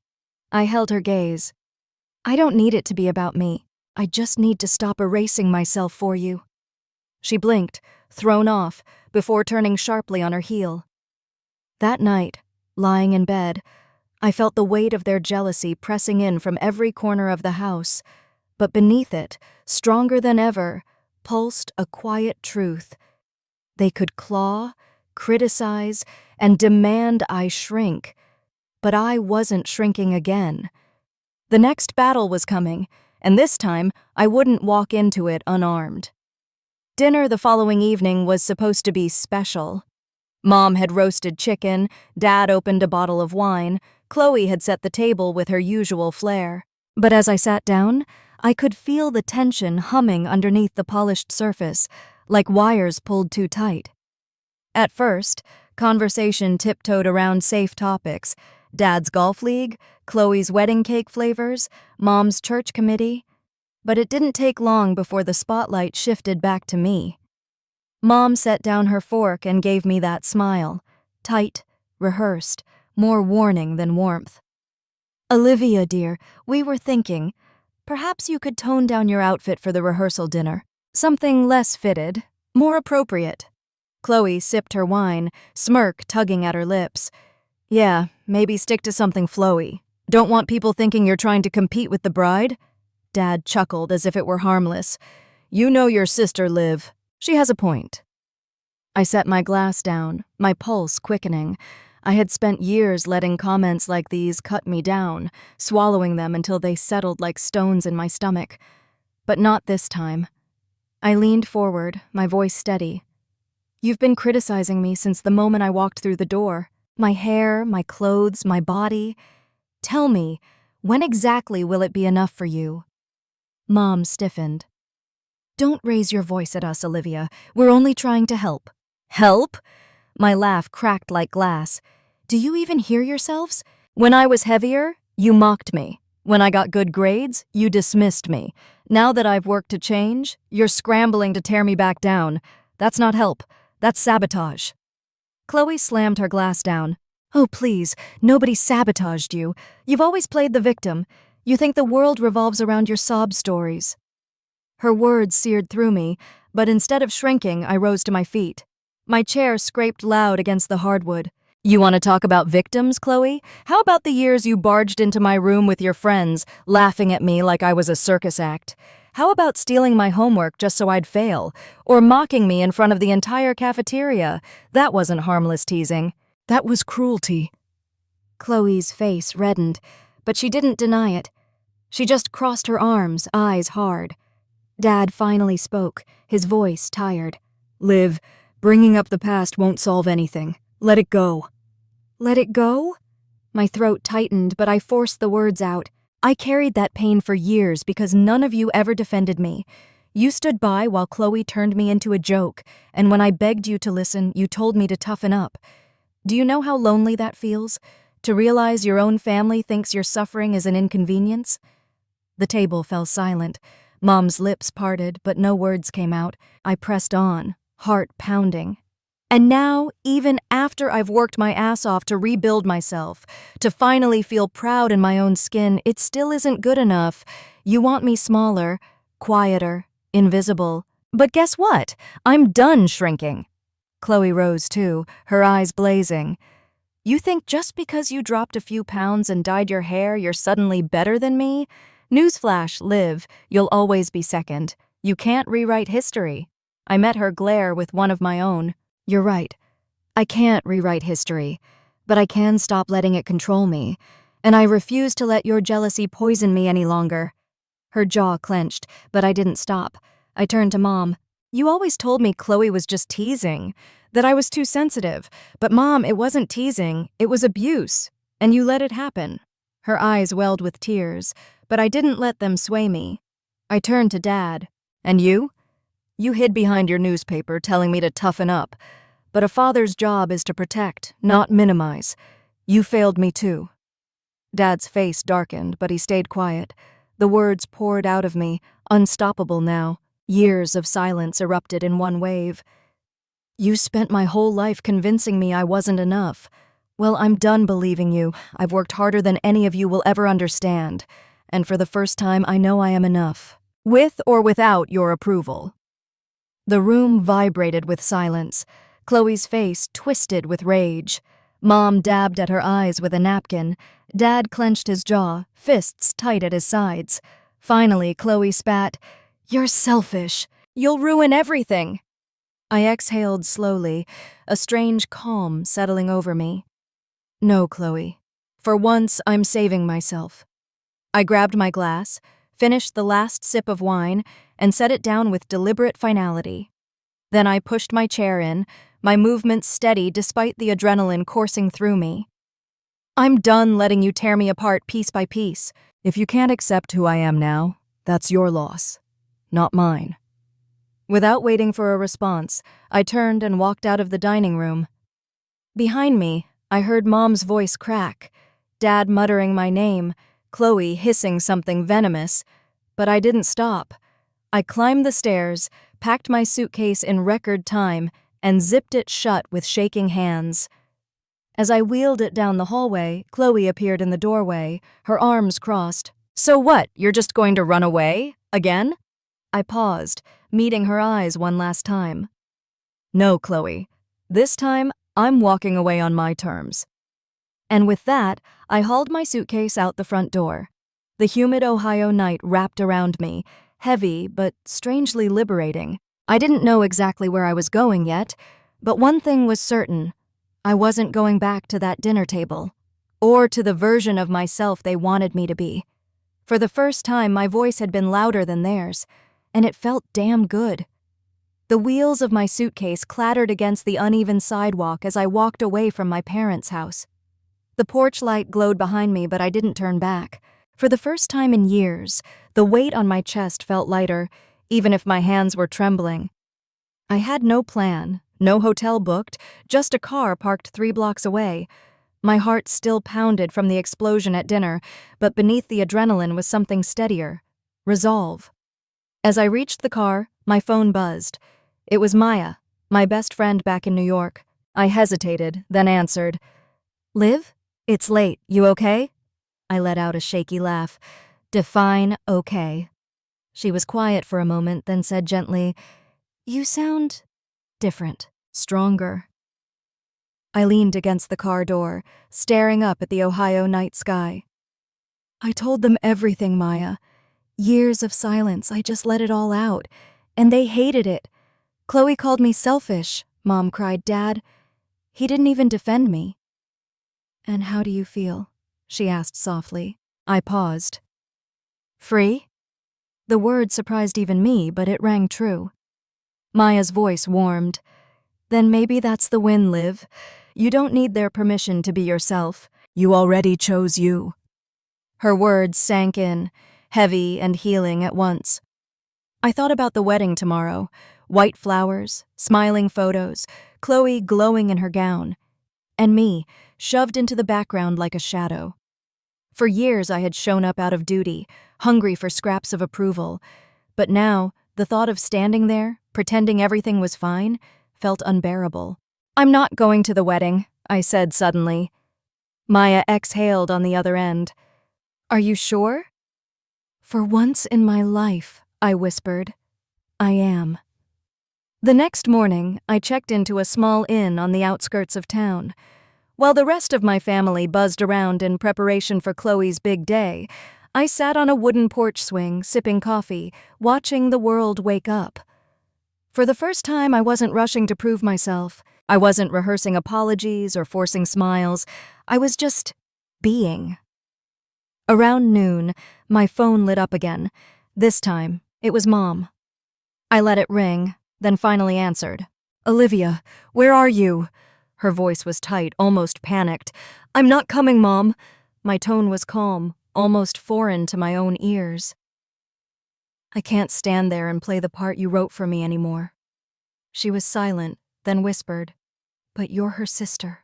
I held her gaze. "I don't need it to be about me. I just need to stop erasing myself for you." She blinked, thrown off, before turning sharply on her heel. That night, lying in bed, I felt the weight of their jealousy pressing in from every corner of the house, but beneath it, stronger than ever, pulsed a quiet truth. They could claw, criticize, and demand I shrink, but I wasn't shrinking again. The next battle was coming, and this time I wouldn't walk into it unarmed. Dinner the following evening was supposed to be special. Mom had roasted chicken, Dad opened a bottle of wine, Chloe had set the table with her usual flair. But as I sat down, I could feel the tension humming underneath the polished surface, like wires pulled too tight. At first, conversation tiptoed around safe topics: Dad's golf league, Chloe's wedding cake flavors, Mom's church committee. But it didn't take long before the spotlight shifted back to me. Mom set down her fork and gave me that smile, tight, rehearsed, more warning than warmth. "Olivia, dear, we were thinking, perhaps you could tone down your outfit for the rehearsal dinner. Something less fitted, more appropriate." Chloe sipped her wine, smirk tugging at her lips. "Yeah, maybe stick to something flowy. Don't want people thinking you're trying to compete with the bride?" Dad chuckled as if it were harmless. "You know your sister, Liv. She has a point." I set my glass down, my pulse quickening. I had spent years letting comments like these cut me down, swallowing them until they settled like stones in my stomach. But not this time. I leaned forward, my voice steady. "You've been criticizing me since the moment I walked through the door. My hair, my clothes, my body. Tell me, when exactly will it be enough for you?" Mom stiffened. "Don't raise your voice at us, Olivia. We're only trying to help." "Help?" My laugh cracked like glass. "Do you even hear yourselves? When I was heavier, you mocked me. When I got good grades, you dismissed me. Now that I've worked to change, you're scrambling to tear me back down. That's not help. That's sabotage." Chloe slammed her glass down. "Oh, please, nobody sabotaged you. You've always played the victim. You think the world revolves around your sob stories." Her words seared through me, but instead of shrinking, I rose to my feet. My chair scraped loud against the hardwood. "You want to talk about victims, Chloe? How about the years you barged into my room with your friends, laughing at me like I was a circus act? How about stealing my homework just so I'd fail? Or mocking me in front of the entire cafeteria? That wasn't harmless teasing. That was cruelty." Chloe's face reddened, but she didn't deny it. She just crossed her arms, eyes hard. Dad finally spoke, his voice tired. "Liv, Bringing up the past won't solve anything. Let it go. Let it go? My throat tightened, but I forced the words out. I carried that pain for years because none of you ever defended me. You stood by while Chloe turned me into a joke, and when I begged you to listen, you told me to toughen up. Do you know how lonely that feels? To realize your own family thinks your suffering is an inconvenience? The table fell silent. Mom's lips parted, but no words came out. I pressed on, heart pounding. And now, even after I've worked my ass off to rebuild myself, to finally feel proud in my own skin, it still isn't good enough. You want me smaller, quieter, invisible. But guess what? I'm done shrinking. Chloe rose too, her eyes blazing. You think just because you dropped a few pounds and dyed your hair, you're suddenly better than me? Newsflash, Liv, you'll always be second. You can't rewrite history. I met her glare with one of my own. You're right. I can't rewrite history, but I can stop letting it control me, and I refuse to let your jealousy poison me any longer. Her jaw clenched, but I didn't stop. I turned to Mom. You always told me Chloe was just teasing, that I was too sensitive, but Mom, it wasn't teasing, it was abuse, and you let it happen. Her eyes welled with tears, but I didn't let them sway me. I turned to Dad. And you? You hid behind your newspaper telling me to toughen up. But a father's job is to protect, not minimize. You failed me too. Dad's face darkened, but he stayed quiet. The words poured out of me, unstoppable now. Years of silence erupted in one wave. You spent my whole life convincing me I wasn't enough. Well, I'm done believing you. I've worked harder than any of you will ever understand. And for the first time, I know I am enough. With or without your approval. The room vibrated with silence. Chloe's face twisted with rage. Mom dabbed at her eyes with a napkin. Dad clenched his jaw, fists tight at his sides. Finally, Chloe spat, "You're selfish. You'll ruin everything." I exhaled slowly, a strange calm settling over me. No, Chloe. For once, I'm saving myself. I grabbed my glass, finished the last sip of wine, and set it down with deliberate finality. Then I pushed my chair in, my movements steady despite the adrenaline coursing through me. I'm done letting you tear me apart piece by piece. If you can't accept who I am now, that's your loss, not mine. Without waiting for a response, I turned and walked out of the dining room. Behind me, I heard Mom's voice crack, Dad muttering my name, Chloe hissing something venomous, but I didn't stop. I climbed the stairs, packed my suitcase in record time, and zipped it shut with shaking hands. As I wheeled it down the hallway, Chloe appeared in the doorway, her arms crossed. So what, you're just going to run away? Again? I paused, meeting her eyes one last time. No, Chloe. This time, I'm walking away on my terms. And with that, I hauled my suitcase out the front door. The humid Ohio night wrapped around me, heavy but strangely liberating. I didn't know exactly where I was going yet, but one thing was certain. I wasn't going back to that dinner table, or to the version of myself they wanted me to be. For the first time, my voice had been louder than theirs, and it felt damn good. The wheels of my suitcase clattered against the uneven sidewalk as I walked away from my parents' house. The porch light glowed behind me, but I didn't turn back. For the first time in years, the weight on my chest felt lighter, even if my hands were trembling. I had no plan, no hotel booked, just a car parked 3 blocks away. My heart still pounded from the explosion at dinner, but beneath the adrenaline was something steadier. Resolve. As I reached the car, my phone buzzed. It was Maya, my best friend back in New York. I hesitated, then answered. Liv? It's late. You okay? I let out a shaky laugh. Define okay. She was quiet for a moment, then said gently, You sound different, stronger. I leaned against the car door, staring up at the Ohio night sky. I told them everything, Maya. Years of silence, I just let it all out, and they hated it. Chloe called me selfish, Mom cried, Dad. He didn't even defend me. And how do you feel? She asked softly. I paused. Free? The word surprised even me, but it rang true. Maya's voice warmed. Then maybe that's the win, Liv. You don't need their permission to be yourself. You already chose you. Her words sank in, heavy and healing at once. I thought about the wedding tomorrow. White flowers, smiling photos, Chloe glowing in her gown, and me, shoved into the background like a shadow. For years I had shown up out of duty, hungry for scraps of approval, but now the thought of standing there, pretending everything was fine, felt unbearable. I'm not going to the wedding, I said suddenly. Maya exhaled on the other end. Are you sure? For once in my life, I whispered, I am. The next morning, I checked into a small inn on the outskirts of town. While the rest of my family buzzed around in preparation for Chloe's big day, I sat on a wooden porch swing, sipping coffee, watching the world wake up. For the first time, I wasn't rushing to prove myself. I wasn't rehearsing apologies or forcing smiles. I was just being. Around noon, my phone lit up again. This time, it was Mom. I let it ring, then finally answered. Olivia, where are you? Her voice was tight, almost panicked. I'm not coming, Mom. My tone was calm, almost foreign to my own ears. I can't stand there and play the part you wrote for me anymore. She was silent, then whispered, But you're her sister.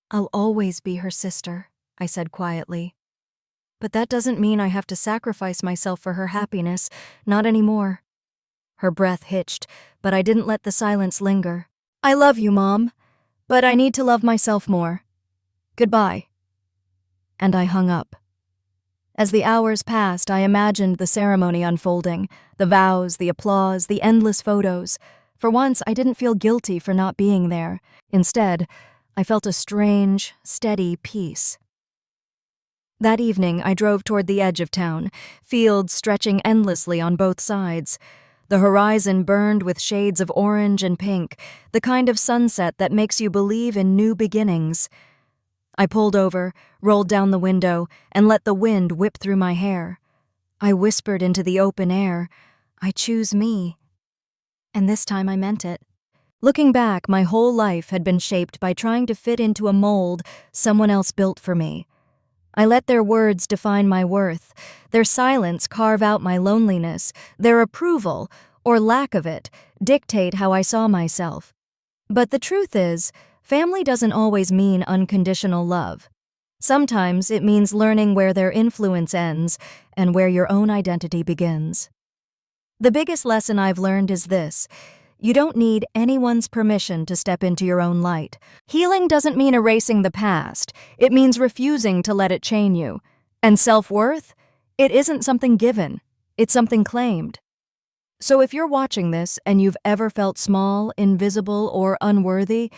I'll always be her sister, I said quietly. But that doesn't mean I have to sacrifice myself for her happiness, not anymore. Her breath hitched, but I didn't let the silence linger. I love you, Mom, but I need to love myself more. Goodbye. And I hung up. As the hours passed, I imagined the ceremony unfolding, the vows, the applause, the endless photos. For once, I didn't feel guilty for not being there. Instead, I felt a strange, steady peace. That evening, I drove toward the edge of town, fields stretching endlessly on both sides. The horizon burned with shades of orange and pink, the kind of sunset that makes you believe in new beginnings. I pulled over, rolled down the window, and let the wind whip through my hair. I whispered into the open air, I choose me. And this time I meant it. Looking back, my whole life had been shaped by trying to fit into a mold someone else built for me. I let their words define my worth, their silence carve out my loneliness, their approval, or lack of it, dictate how I saw myself. But the truth is, family doesn't always mean unconditional love. Sometimes it means learning where their influence ends and where your own identity begins. The biggest lesson I've learned is this: you don't need anyone's permission to step into your own light. Healing doesn't mean erasing the past. It means refusing to let it chain you. And self-worth? It isn't something given. It's something claimed. So if you're watching this and you've ever felt small, invisible, or unworthy,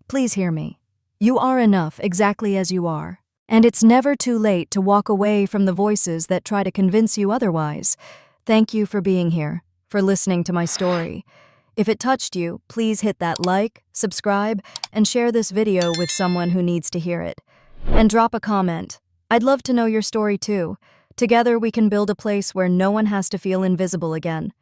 please hear me. You are enough exactly as you are. And it's never too late to walk away from the voices that try to convince you otherwise. Thank you for being here, for listening to my story. If it touched you, please hit that like, subscribe, and share this video with someone who needs to hear it. And drop a comment. I'd love to know your story too. Together we can build a place where no one has to feel invisible again.